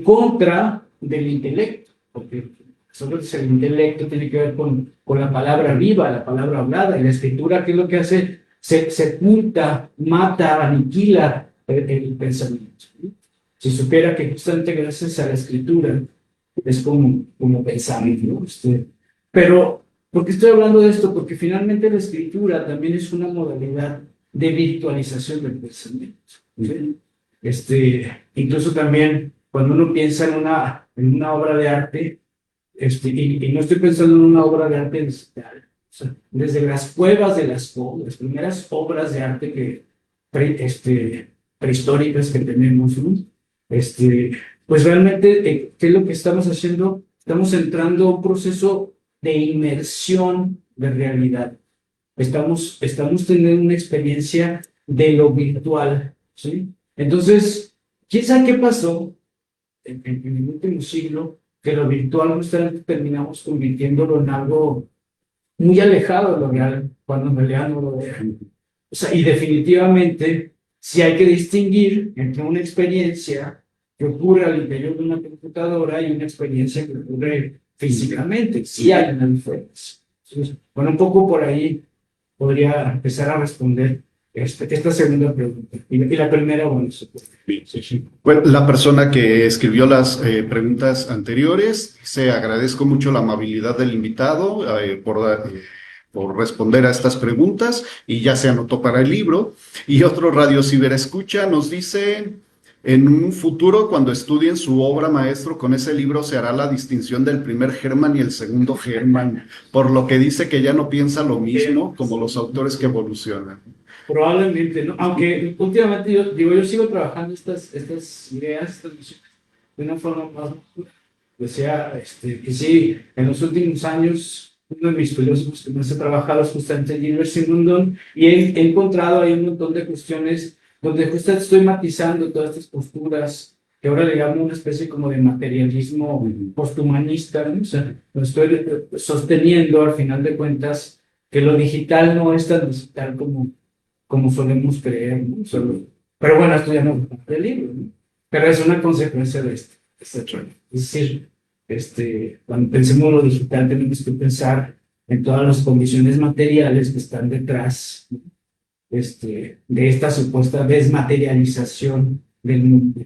contra del intelecto, porque Sócrates, el intelecto tiene que ver con la palabra viva, la palabra hablada, y la escritura, ¿qué es lo que hace? Sepulta, mata, aniquila el pensamiento. Si supiera que justamente gracias a la escritura es como pensamos, ¿no? Pero, ¿por qué estoy hablando de esto? Porque finalmente la escritura también es una modalidad de virtualización del pensamiento, ¿sí? Incluso también cuando uno piensa en una obra de arte, y no estoy pensando en una obra de arte digital, o sea, desde las cuevas de las primeras obras de arte prehistóricas que tenemos, ¿no? Pues realmente, ¿qué es lo que estamos haciendo? Estamos entrando a un proceso de inmersión de realidad. Estamos teniendo una experiencia de lo virtual, ¿sí? Entonces, ¿quién sabe qué pasó en el último siglo? Que lo virtual justamente terminamos convirtiéndolo en algo muy alejado de lo real, cuando en realidad no lo era. O sea, y definitivamente, si hay que distinguir entre una experiencia que ocurre al interior de una computadora y una experiencia que ocurre físicamente, sí hay una diferencia. Entonces, bueno, un poco por ahí podría empezar a responder esta segunda pregunta. Y la primera, bueno, sí. Bueno, la persona que escribió las preguntas anteriores dice, agradezco mucho la amabilidad del invitado por responder a estas preguntas y ya se anotó para el libro. Y otro radio ciberescucha nos dice, en un futuro, cuando estudien su obra maestro, con ese libro se hará la distinción del primer Germán y el segundo Germán, por lo que dice que ya no piensa lo mismo como los autores que evolucionan. Probablemente, ¿no? Aunque últimamente yo sigo trabajando estas ideas, estas visiones de una forma más madura. O sea, que sí, en los últimos años, uno de mis filósofos que más he trabajado es justamente Gilbert Simondon, y he encontrado ahí un montón de cuestiones donde justamente estoy matizando todas estas posturas que ahora le llamo una especie como de materialismo posthumanista, ¿no? O sea, lo estoy sosteniendo al final de cuentas que lo digital no es tan digital como solemos creer, ¿no? Pero bueno, esto ya no es parte del libro, ¿no? Pero es una consecuencia de esto. Es decir, cuando pensemos en lo digital tenemos que pensar en todas las condiciones materiales que están detrás, ¿no? De esta supuesta desmaterialización del mundo.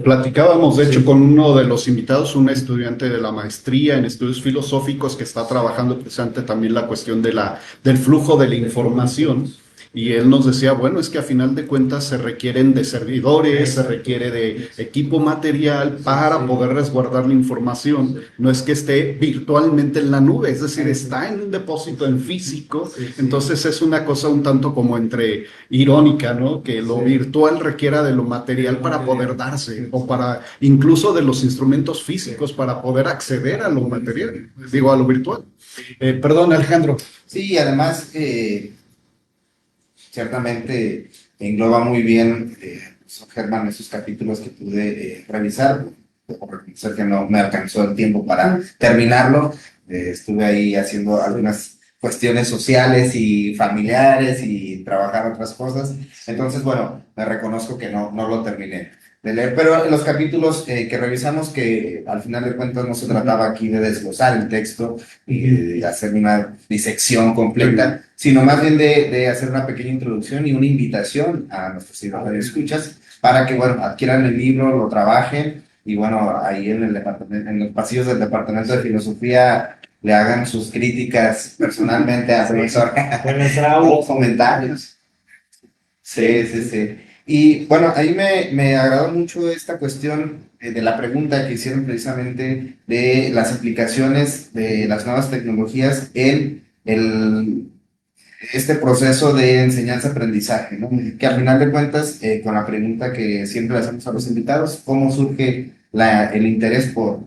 Platicábamos, de hecho, con uno de los invitados, un estudiante de la maestría en estudios filosóficos que está trabajando precisamente también la cuestión del flujo de la información. y él nos decía, bueno, es que a final de cuentas se requieren de servidores, se requiere de equipo material para poder resguardar la información, no es que esté virtualmente en la nube, es decir, está en un depósito en físico, entonces es una cosa un tanto como entre irónica, ¿no? Que lo virtual requiera de lo material para poder darse, o para incluso de los instrumentos físicos para poder acceder a lo material, digo, a lo virtual. Perdón, Alejandro. Sí, además, ciertamente engloba muy bien, Germán, esos capítulos que pude revisar. Debo reconocer que no me alcanzó el tiempo para terminarlo. Estuve ahí haciendo algunas cuestiones sociales y familiares y trabajar otras cosas. Entonces, bueno, me reconozco que no lo terminé de leer, pero en los capítulos que revisamos, que al final de cuentas no se trataba aquí de desglosar el texto y de hacer una disección completa, sino más bien de hacer una pequeña introducción y una invitación a nuestros escuchas para que, bueno, adquieran el libro, lo trabajen y, bueno, ahí en el departamento, en los pasillos del Departamento de Filosofía le hagan sus críticas personalmente al profesor o comentarios. Sí. Y bueno, ahí me agradó mucho esta cuestión de la pregunta que hicieron precisamente de las implicaciones de las nuevas tecnologías en este proceso de enseñanza-aprendizaje, ¿no? Que al final de cuentas, con la pregunta que siempre le hacemos a los invitados, ¿cómo surge el interés por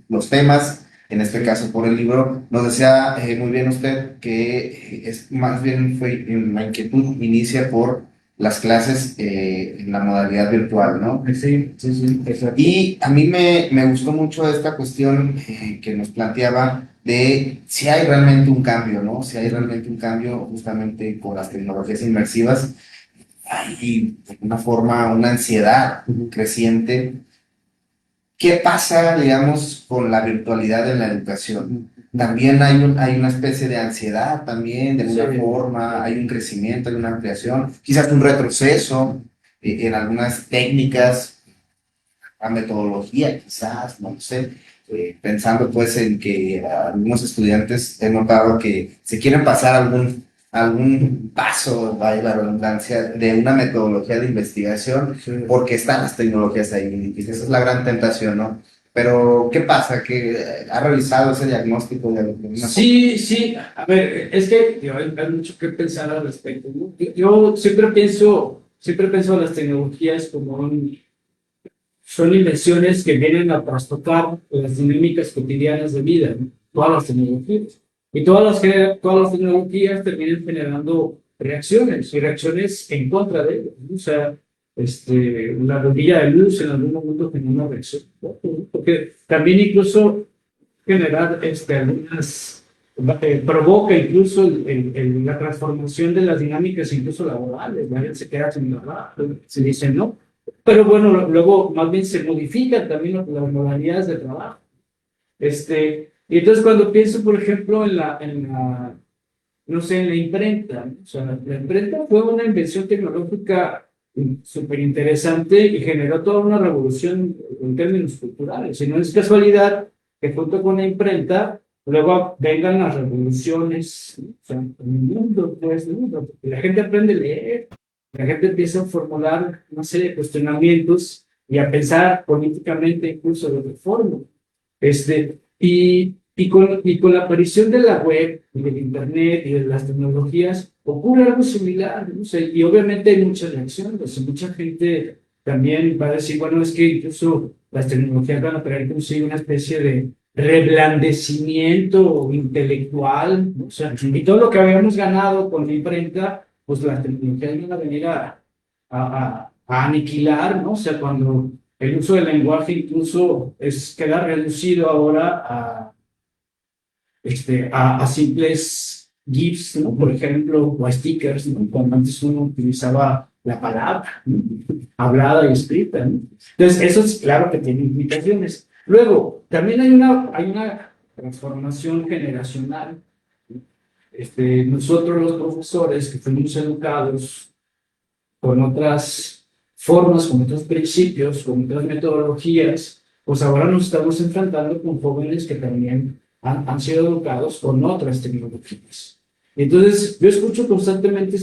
los temas? En este caso por el libro, nos decía muy bien usted que es más bien fue la inquietud inicia por las clases en la modalidad virtual, ¿no? Sí, exacto. Y a mí me gustó mucho esta cuestión que nos planteaba de si hay realmente un cambio, ¿no? Si hay realmente un cambio justamente con las tecnologías inmersivas. Hay una forma, una ansiedad creciente. ¿Qué pasa, digamos, con la virtualidad en la educación? También hay una especie de ansiedad también, de alguna forma, hay un crecimiento, hay una ampliación, quizás un retroceso en algunas técnicas, la metodología quizás, no sé, pensando pues en que algunos estudiantes he notado que se quieren pasar algún paso, vaya la redundancia, de una metodología de investigación porque están las tecnologías ahí, y esa es la gran tentación, ¿no? Pero, ¿qué pasa? ¿Que ha realizado ese diagnóstico de alguna Sí, a ver, es que hay mucho que pensar al respecto, ¿no? Yo siempre pienso las tecnologías como son invenciones que vienen a trastocar las dinámicas cotidianas de vida, ¿no? Todas las tecnologías. Y todas las tecnologías terminan generando reacciones, y reacciones en contra de ellos, ¿no? O sea, la bombilla de luz en algún momento genera una reacción, ¿no? Porque también incluso generar algunas, provoca incluso la transformación de las dinámicas incluso laborales, la gente se queda sin trabajo, se dice no, pero bueno, luego más bien se modifican también las modalidades de trabajo. Y entonces cuando pienso, por ejemplo, no sé, en la imprenta, ¿no? O sea, la imprenta fue una invención tecnológica súper interesante y generó toda una revolución en términos culturales. Y no es casualidad que junto con la imprenta luego vengan las revoluciones, ¿no? O sea, en el mundo, pues, ¿no? Porque la gente aprende a leer, la gente empieza a formular una serie de cuestionamientos y a pensar políticamente incluso de reforma. Y con la aparición de la web y del internet y de las tecnologías ocurre algo similar, ¿no? O sea, y obviamente hay muchas reacciones, y mucha gente también va a decir, bueno, es que incluso las tecnologías van a traer consigo una especie de reblandecimiento intelectual, ¿no? O sea, y todo lo que habíamos ganado con la imprenta, pues las tecnologías van a venir a aniquilar, ¿no? O sea, cuando el uso del lenguaje incluso queda reducido ahora a simples GIFs, ¿no? Por ejemplo, o a stickers, ¿no? Cuando antes uno utilizaba la palabra, ¿no? Hablada y escrita, ¿no? Entonces, eso es claro que tiene implicaciones. Luego, también hay una transformación generacional. Nosotros los profesores que fuimos educados con otras formas, con otros principios, con otras metodologías, pues ahora nos estamos enfrentando con jóvenes que también han sido educados con otras tecnologías. Entonces, yo escucho constantemente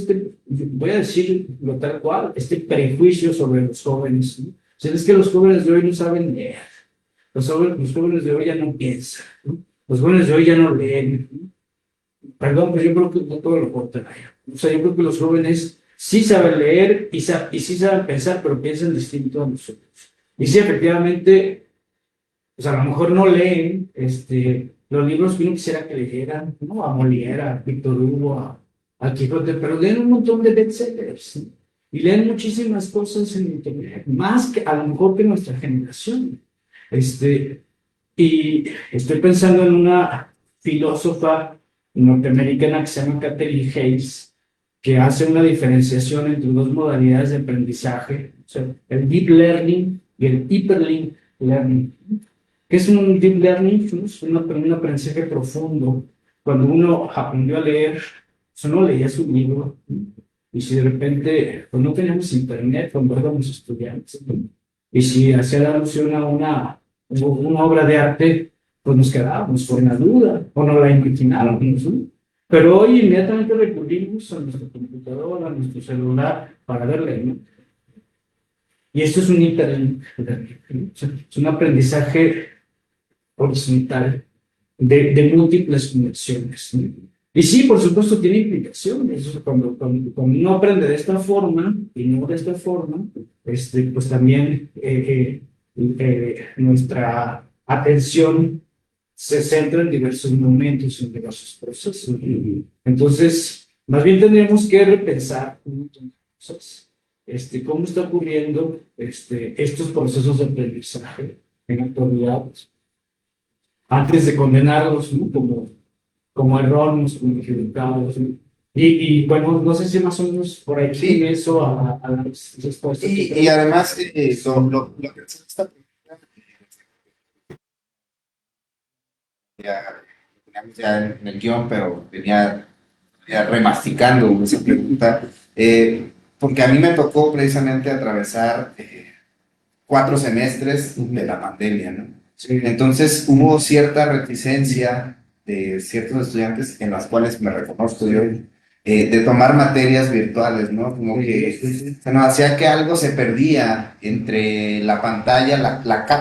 voy a decirlo tal cual, este prejuicio sobre los jóvenes, ¿no? O sea, es que los jóvenes de hoy no saben leer, los jóvenes de hoy ya no piensan, ¿no? Los jóvenes de hoy ya no leen, ¿no? Perdón, pues yo creo que no todo lo contrario. O sea, yo creo que los jóvenes sí saben leer y sí saben pensar, pero piensan distinto a nosotros. Y sí, efectivamente, pues a lo mejor no leen los libros que uno quisiera que leyeran, ¿no? A Molière, a Víctor Hugo, a Quijote, pero leen un montón de bestsellers, ¿no? Y leen muchísimas cosas en internet, más que a lo mejor que nuestra generación. Y estoy pensando en una filósofa norteamericana que se llama Catherine Hayes, que hace una diferenciación entre dos modalidades de aprendizaje, o sea, el deep learning y el hyperlink learning. ¿Qué es un deep learning? Es un aprendizaje profundo. Cuando uno aprendió a leer, uno leía su libro, y si de repente pues no teníamos internet cuando éramos estudiantes, ¿no? Y si hacía alusión a una obra de arte, pues nos quedábamos con la duda o nos la imaginábamos, ¿no? Pero hoy inmediatamente recurrimos a nuestra computadora, a nuestro celular para verla, ¿no? Y esto es un interlink, ¿no? O sea, es un aprendizaje horizontal de múltiples conexiones, ¿no? Y sí, por supuesto, tiene implicaciones. O sea, cuando uno aprende de esta forma y no de esta forma, pues también nuestra atención se centra en diversos momentos, en diversos procesos. Entonces, más bien tendríamos que repensar un montón de cosas. Cómo está ocurriendo estos procesos de aprendizaje en la actualidad, antes de condenarlos, ¿no? Como erróneos, como equivocados, ¿no? Bueno, no sé si más o menos por ahí Sí. tiene eso a las respuestas. Y además, lo que se está teníamos ya en el guión, pero venía ya remasticando esa pregunta, porque a mí me tocó precisamente atravesar 4 semestres de la pandemia, ¿no? Sí. Entonces hubo cierta reticencia de ciertos estudiantes, en las cuales me reconozco yo, de tomar materias virtuales, ¿no? Como que se nos hacía que algo se perdía entre la pantalla,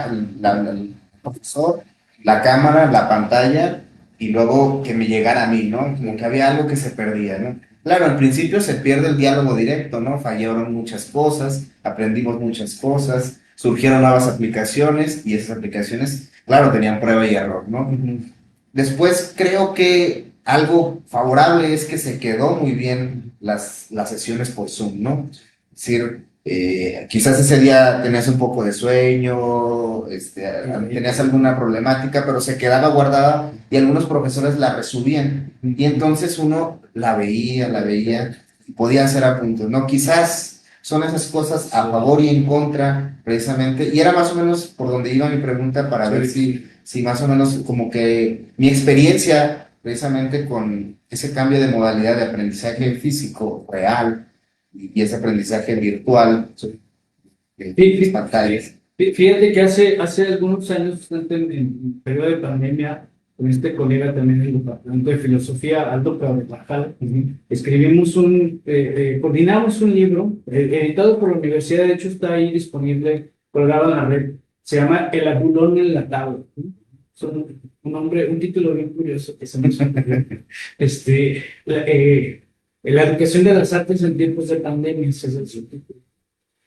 el profesor, la cámara, la pantalla, y luego que me llegara a mí, ¿no? Como que había algo que se perdía, ¿no? Claro, al principio se pierde el diálogo directo, ¿no? Fallaron muchas cosas, aprendimos muchas cosas, surgieron nuevas aplicaciones y esas aplicaciones, claro, tenían prueba y error, ¿no? Después creo que algo favorable es que se quedó muy bien las sesiones por Zoom, ¿no? Es decir, quizás ese día tenías un poco de sueño, tenías alguna problemática, pero se quedaba guardada y algunos profesores la resubían. Y entonces uno la veía y podía hacer apuntes, ¿no? Quizás son esas cosas a favor y en contra, precisamente. Y era más o menos por donde iba mi pregunta para ver si más o menos como que mi experiencia precisamente con ese cambio de modalidad de aprendizaje físico real y ese aprendizaje virtual de las pantallas. Fíjate que hace algunos años, justamente en periodo de pandemia, con este colega también del departamento de filosofía, Aldo Carvajal, escribimos coordinamos un libro, editado por la universidad, de hecho está ahí disponible, colgado en la red, se llama El Abulón enlatado, ¿no? Un título bien curioso que se me ocurrió. La educación de las artes en tiempos de pandemia, ese es el subtítulo.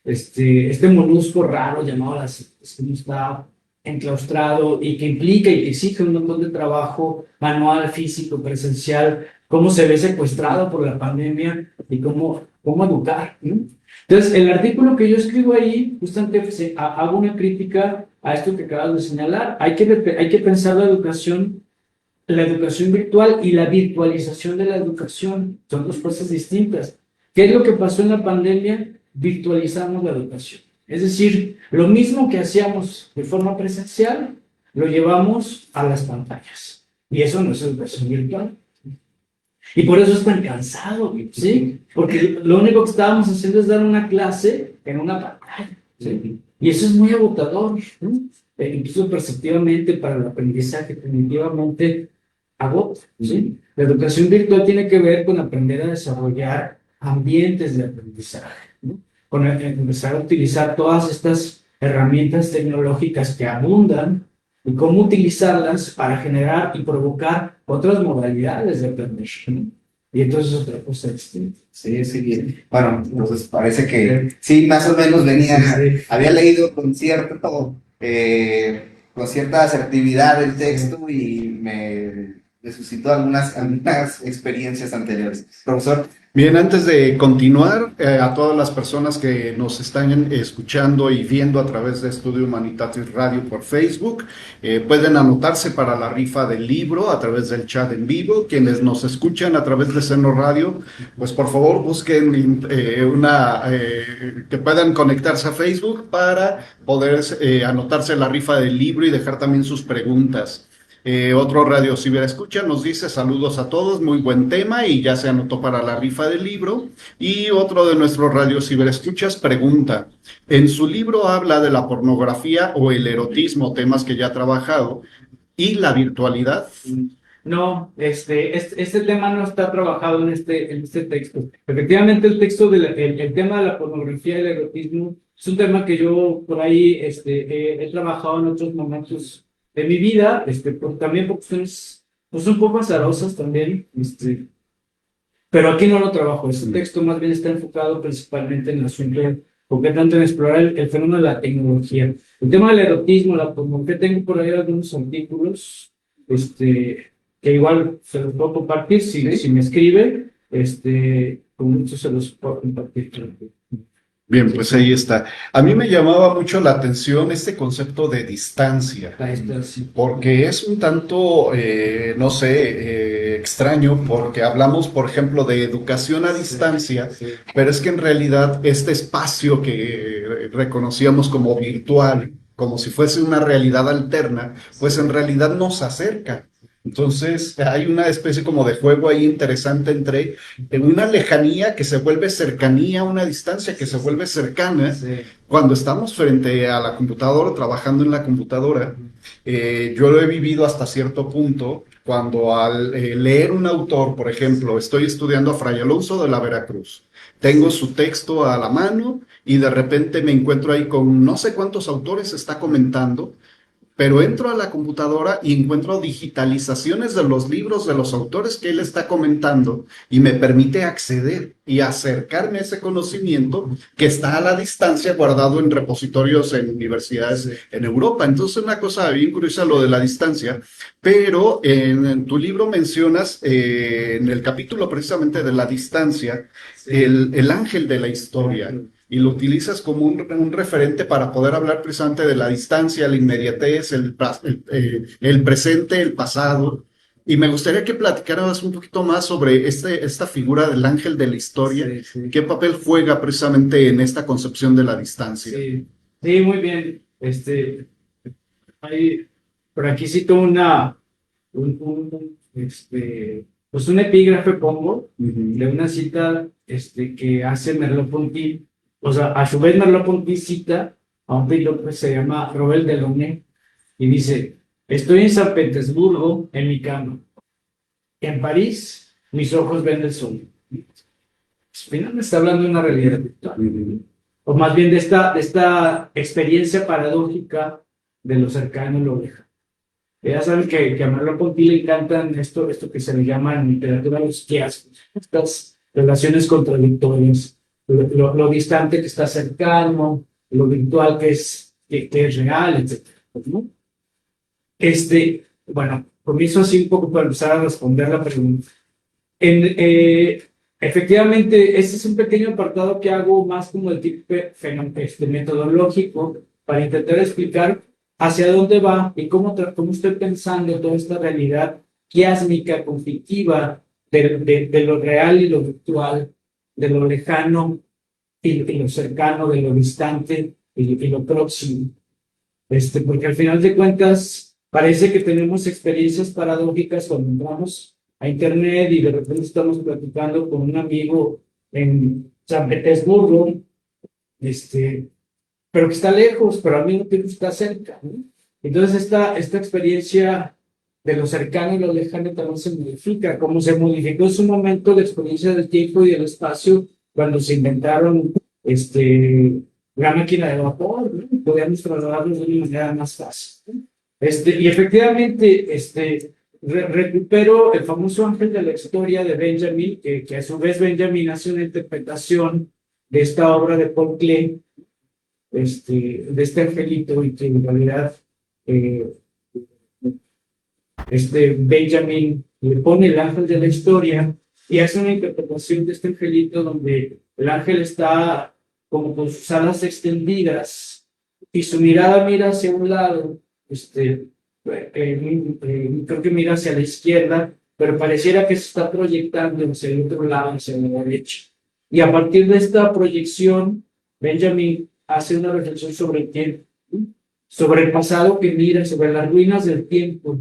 Este molusco raro llamado las artes, que no está enclaustrado y que implica y que exige un montón de trabajo manual, físico, presencial, cómo se ve secuestrado por la pandemia y cómo educar, ¿no? Entonces, el artículo que yo escribo ahí, justamente hago una crítica a esto que acabas de señalar. Hay que pensar la educación virtual y la virtualización de la educación. Son dos cosas distintas. ¿Qué es lo que pasó en la pandemia? Virtualizamos la educación. Es decir, lo mismo que hacíamos de forma presencial, lo llevamos a las pantallas. Y eso no es educación virtual. Y por eso es tan cansado, ¿sí? Porque lo único que estábamos haciendo es dar una clase en una pantalla, ¿sí? Y eso es muy agotador, ¿no? Incluso perceptivamente para el aprendizaje, cognitivamente, agota, ¿sí? La educación virtual tiene que ver con aprender a desarrollar ambientes de aprendizaje, ¿no? Con empezar a utilizar todas estas herramientas tecnológicas que abundan y cómo utilizarlas para generar y provocar otras modalidades de aprender, ¿no? Y entonces es otra cosa distinta. Sí, sí, bien. Bueno, entonces parece que sí, más o menos venía, Sí. había leído con cierta asertividad el texto y me suscitó algunas experiencias anteriores. Profesor, Bien, antes de continuar, a todas las personas que nos están escuchando y viendo a través de Estudio Humanitatis Radio por Facebook, pueden anotarse para la rifa del libro a través del chat en vivo. Quienes nos escuchan a través de Seno Radio, pues por favor busquen que puedan conectarse a Facebook para poder anotarse la rifa del libro y dejar también sus preguntas. Otro radio ciberescucha nos dice saludos a todos, muy buen tema y ya se anotó para la rifa del libro. Y otro de nuestros radio ciberescuchas pregunta, en su libro habla de la pornografía o el erotismo, temas que ya ha trabajado, y la virtualidad. No, este tema no está trabajado en este texto. Efectivamente, el tema de la pornografía y el erotismo es un tema que yo por ahí he trabajado en otros momentos de mi vida, también por cuestiones pues, un poco azarosas también, pero aquí no lo trabajo. Este texto más bien está enfocado principalmente en el asunto, concretamente en explorar el fenómeno de la tecnología. El tema del erotismo, la pornografía, tengo por ahí algunos artículos, que igual se los puedo compartir si me escribe, con mucho se los puedo compartir. Bien, pues ahí está. A mí me llamaba mucho la atención este concepto de distancia, Ahí está, sí. porque es un tanto, no sé, extraño, porque hablamos, por ejemplo, de educación a distancia, Sí. pero es que en realidad este espacio que reconocíamos como virtual, como si fuese una realidad alterna, pues en realidad nos acerca. Entonces hay una especie como de juego ahí interesante entre una lejanía que se vuelve cercanía, una distancia que se vuelve cercana Sí. cuando estamos frente a la computadora, trabajando en la computadora. Yo lo he vivido hasta cierto punto cuando al leer un autor, por ejemplo, estoy estudiando a Fray Alonso de la Veracruz, tengo su texto a la mano y de repente me encuentro ahí con no sé cuántos autores está comentando, pero entro a la computadora y encuentro digitalizaciones de los libros de los autores que él está comentando y me permite acceder y acercarme a ese conocimiento que está a la distancia guardado en repositorios en universidades en Europa. Entonces, una cosa bien curiosa lo de la distancia, pero en tu libro mencionas en el capítulo precisamente de la distancia, el ángel de la historia. Y lo utilizas como un referente para poder hablar precisamente de la distancia, la inmediatez, el presente, el pasado. Y me gustaría que platicaras un poquito más sobre esta figura del ángel de la historia. Sí, sí. ¿Qué papel juega precisamente en esta concepción de la distancia? Sí, sí, muy bien. Por aquí cito pues un epígrafe pongo de una cita que hace Merleau-Ponty. O sea, a su vez Merleau-Ponty cita a un filósofo que se llama Robert Delaunay y dice, estoy en San Petersburgo en mi cama. En París, mis ojos ven el sol. Finalmente está hablando de una realidad virtual. O más bien de esta experiencia paradójica de lo cercano y lo lejano. Ya saben que a Merleau-Ponty le encantan esto que se le llama en literatura los quiasmos, estas relaciones contradictorias, lo distante que está cercano, lo virtual que es real, etc. ¿No? Bueno, comienzo así un poco para empezar a responder la pregunta. Efectivamente, este es un pequeño apartado que hago más como el tipo metodológico para intentar explicar hacia dónde va y cómo estoy pensando toda esta realidad quiásmica, conflictiva, de lo real y lo virtual, de lo lejano y lo cercano, de lo distante y lo próximo. Porque al final de cuentas parece que tenemos experiencias paradójicas cuando entramos a internet y de repente estamos platicando con un amigo en San Petersburgo, pero que está lejos, pero al mismo tiempo está cerca, ¿no? Entonces esta experiencia de lo cercano y lo lejano también se modifica, como se modificó en su momento la experiencia del tiempo y del espacio cuando se inventaron la máquina de vapor, ¿no? Podíamos trasladarlos de una manera más fácil, ¿no? Y efectivamente, recupero el famoso ángel de la historia de Benjamin, que a su vez Benjamin hace una interpretación de esta obra de Paul Klee, de este angelito, y que en realidad Benjamin le pone el ángel de la historia y hace una interpretación de este angelito donde el ángel está como con sus alas extendidas y su mirada mira hacia un lado, creo que mira hacia la izquierda, pero pareciera que se está proyectando hacia el otro lado, hacia la derecha. Y a partir de esta proyección, Benjamin hace una reflexión sobre el tiempo, sobre el pasado que mira, sobre las ruinas del tiempo,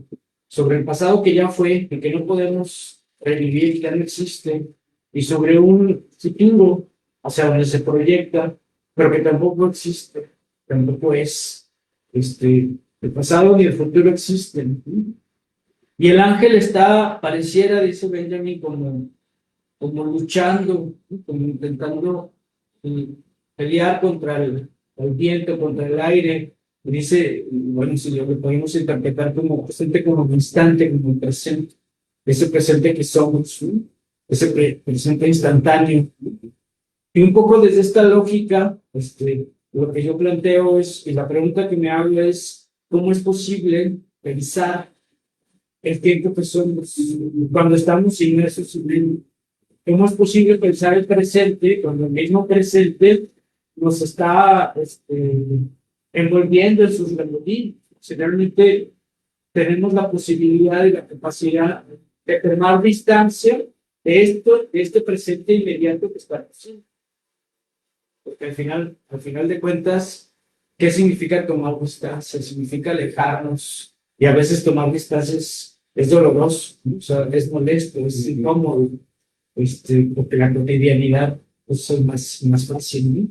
sobre el pasado que ya fue, y que no podemos revivir, que ya no existe, y sobre un futuro hacia donde se proyecta, pero que tampoco existe, tampoco es. El pasado ni el futuro existen. Y el ángel está, pareciera, dice Benjamin, como luchando, como intentando pelear contra el viento, contra el aire. Y dice, bueno, si lo podemos interpretar como presente, como instante, como el presente, ese presente que somos, ¿no? Ese presente instantáneo. Y un poco desde esta lógica, lo que yo planteo es, y la pregunta que me hago es, ¿cómo es posible pensar el tiempo que somos cuando estamos inmersos en él? ¿Cómo es posible pensar el presente cuando el mismo presente nos está envolviendo en sus remolinos? Si realmente tenemos la posibilidad y la capacidad de tomar distancia de este presente inmediato que está pasando. Porque al final de cuentas, ¿qué significa tomar distancia? Significa alejarnos. Y a veces tomar distancia es doloroso, ¿no? O sea, es molesto, es incómodo, porque la cotidianidad pues, es más fácil,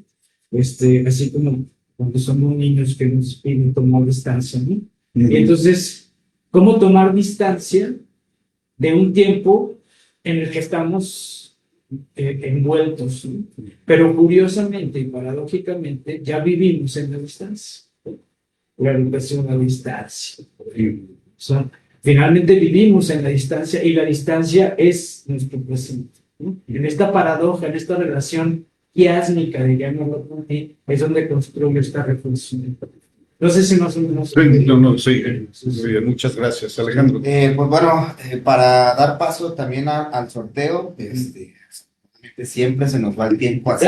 ¿no? Así como cuando somos niños que nos piden tomar distancia, ¿no? Y entonces, ¿cómo tomar distancia de un tiempo en el que estamos envueltos, ¿no? Pero curiosamente y paradójicamente ya vivimos en la distancia, la educación a la distancia. O sea, finalmente vivimos en la distancia y la distancia es nuestro presente, ¿no? En esta paradoja, en esta relación quiásmica, diríamos, es donde construye esta reflexión. No sé si más o menos... Sí, muy bien, muchas gracias, Alejandro. Pues bueno, para dar paso también al sorteo, siempre se nos va el tiempo así.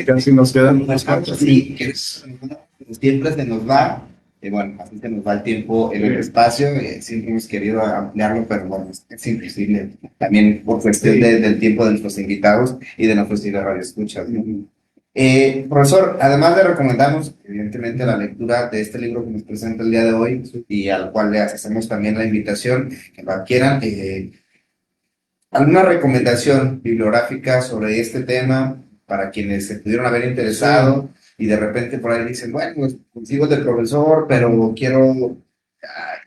Casi nos quedan unas cuantas. Sí, siempre se nos va, bueno, así se nos va el tiempo en el espacio, siempre hemos querido ampliarlo, pero bueno, es imposible, también por cuestión del tiempo de nuestros invitados y de nuestros radioescuchas, ¿no? Profesor, además de recomendarnos, evidentemente, la lectura de este libro que nos presenta el día de hoy y al cual le hacemos también la invitación, que lo adquieran, ¿alguna recomendación bibliográfica sobre este tema para quienes se pudieron haber interesado y de repente por ahí dicen, bueno, pues consigo del profesor, pero quiero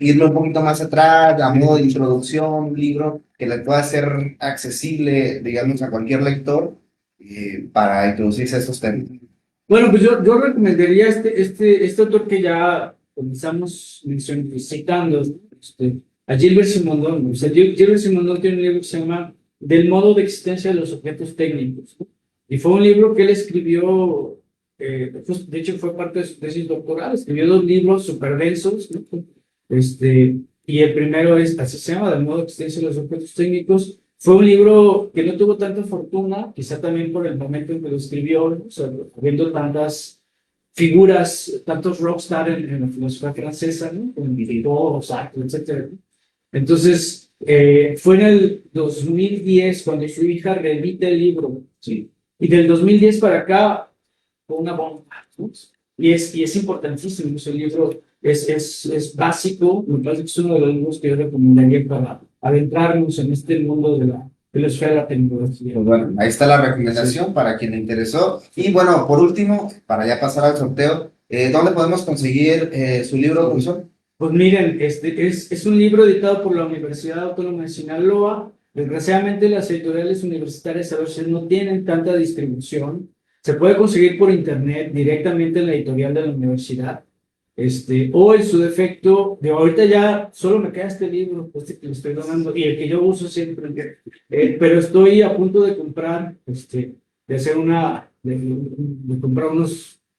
irme un poquito más atrás, a modo de introducción, un libro que le pueda ser accesible, digamos, a cualquier lector para introducirse a estos temas? Bueno, pues yo recomendaría este autor que ya comenzamos citando, a Gilbert Simondon. O sea, Gilbert Simondon tiene un libro que se llama Del modo de existencia de los objetos técnicos, ¿no? Y fue un libro que él escribió, pues, de hecho fue parte de su tesis doctoral, escribió 2 libros súper densos, ¿no? Y el primero así se llama, Del modo de existencia de los objetos técnicos. Fue un libro que no tuvo tanta fortuna, quizá también por el momento en que lo escribió, ¿no? O sea, viendo tantas figuras, tantos rockstar en la filosofía francesa, ¿no? Con Diderot, Sartre, etc. Entonces, fue en el 2010 cuando su hija reedita el libro, ¿sí? Y del 2010 para acá fue una bomba, ¿no? Y es importantísimo, ese libro es básico, me parece que es uno de los libros que yo recomendaría para adentrarnos en este mundo de la filosofía de la tecnología. Pues bueno, ahí está la recomendación para quien le interesó. Y bueno, por último, para ya pasar al sorteo, ¿dónde podemos conseguir su libro, profesor? Pues miren, es un libro editado por la Universidad Autónoma de Sinaloa. Desgraciadamente las editoriales universitarias a veces no tienen tanta distribución. Se puede conseguir por internet directamente en la editorial de la universidad. O en su defecto, de ahorita ya solo me queda este libro, este que le estoy donando, y el que yo uso siempre. Pero estoy a punto de comprar, de hacer de comprar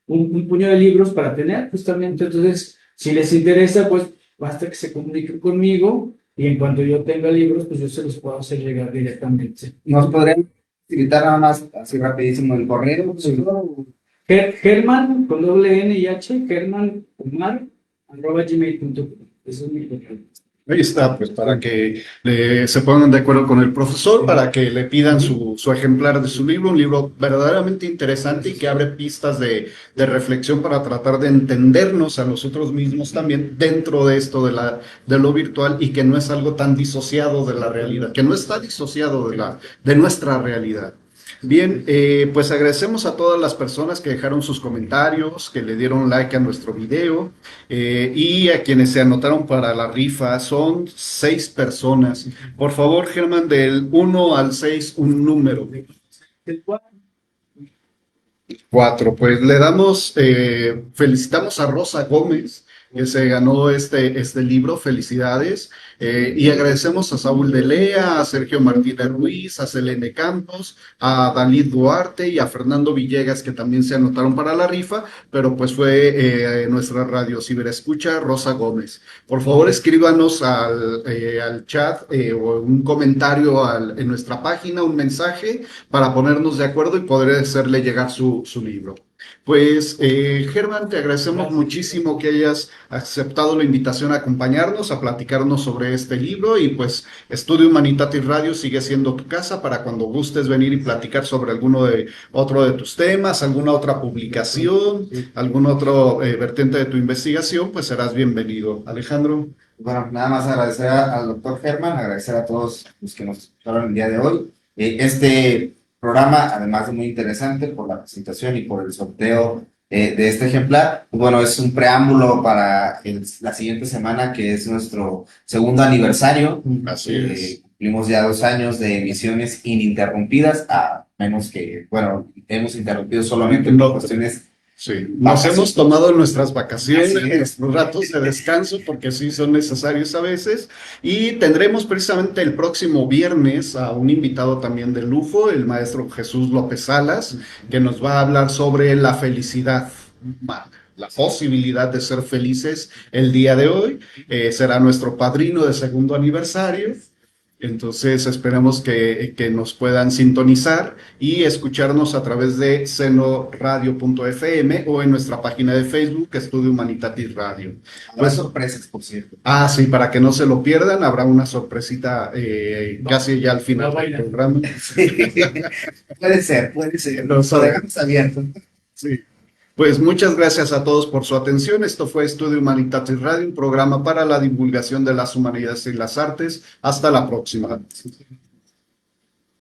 un puño de libros para tener justamente. Entonces, si les interesa, pues basta que se comuniquen conmigo y en cuanto yo tenga libros, pues yo se los puedo hacer llegar directamente. ¿Nos podrían facilitar nada más así rapidísimo el correo? Germán, con doble N y H, Germán Omar, @gmail.com. Eso es mi correo. Ahí está, pues para que se pongan de acuerdo con el profesor, para que le pidan su ejemplar de su libro, un libro verdaderamente interesante y que abre pistas de reflexión para tratar de entendernos a nosotros mismos también dentro de esto de lo virtual y que no es algo tan disociado de la realidad, que no está disociado de nuestra realidad. Bien, pues agradecemos a todas las personas que dejaron sus comentarios, que le dieron like a nuestro video y a quienes se anotaron para la rifa. Son 6 personas. Por favor, Germán, del 1 al 6, un número. El cual 4. Pues le damos, felicitamos a Rosa Gómez, que se ganó este libro. Felicidades. Y agradecemos a Saúl de Lea, a Sergio Martínez Ruiz, a Selene Campos, a Dalid Duarte y a Fernando Villegas, que también se anotaron para la rifa, pero pues fue nuestra radio ciberescucha Rosa Gómez. Por favor, escríbanos al chat o un comentario en nuestra página, un mensaje para ponernos de acuerdo y poder hacerle llegar su libro. Pues, Germán, te agradecemos muchísimo que hayas aceptado la invitación a acompañarnos, a platicarnos sobre este libro y pues Estudio Humanitatis Radio sigue siendo tu casa para cuando gustes venir y platicar sobre otro de tus temas, alguna otra publicación, algún otro vertiente de tu investigación, pues serás bienvenido. Alejandro. Bueno, nada más agradecer al doctor Germán, agradecer a todos los que nos escucharon el día de hoy. Este programa, además de muy interesante por la presentación y por el sorteo de este ejemplar, bueno, es un preámbulo para la siguiente semana, que es nuestro segundo aniversario. Así es. Cumplimos ya 2 años de emisiones ininterrumpidas, a menos que, bueno, hemos interrumpido solamente por cuestiones. Sí, nos hemos tomado nuestras vacaciones, nuestros ratos de descanso, porque sí son necesarios a veces, y tendremos precisamente el próximo viernes a un invitado también de lujo, el maestro Jesús López Salas, que nos va a hablar sobre la felicidad humana, la posibilidad de ser felices el día de hoy. Será nuestro padrino de segundo aniversario. Entonces esperamos que nos puedan sintonizar y escucharnos a través de senoradio.fm o en nuestra página de Facebook, Estudio Humanitatis Radio. Habrá sorpresas, por cierto. Sí, para que no se lo pierdan, habrá una sorpresita casi ya al final del programa. Puede ser. Lo dejamos abierto. Sí. Pues muchas gracias a todos por su atención. Esto fue Estudio Humanitatis Radio, un programa para la divulgación de las humanidades y las artes. Hasta la próxima.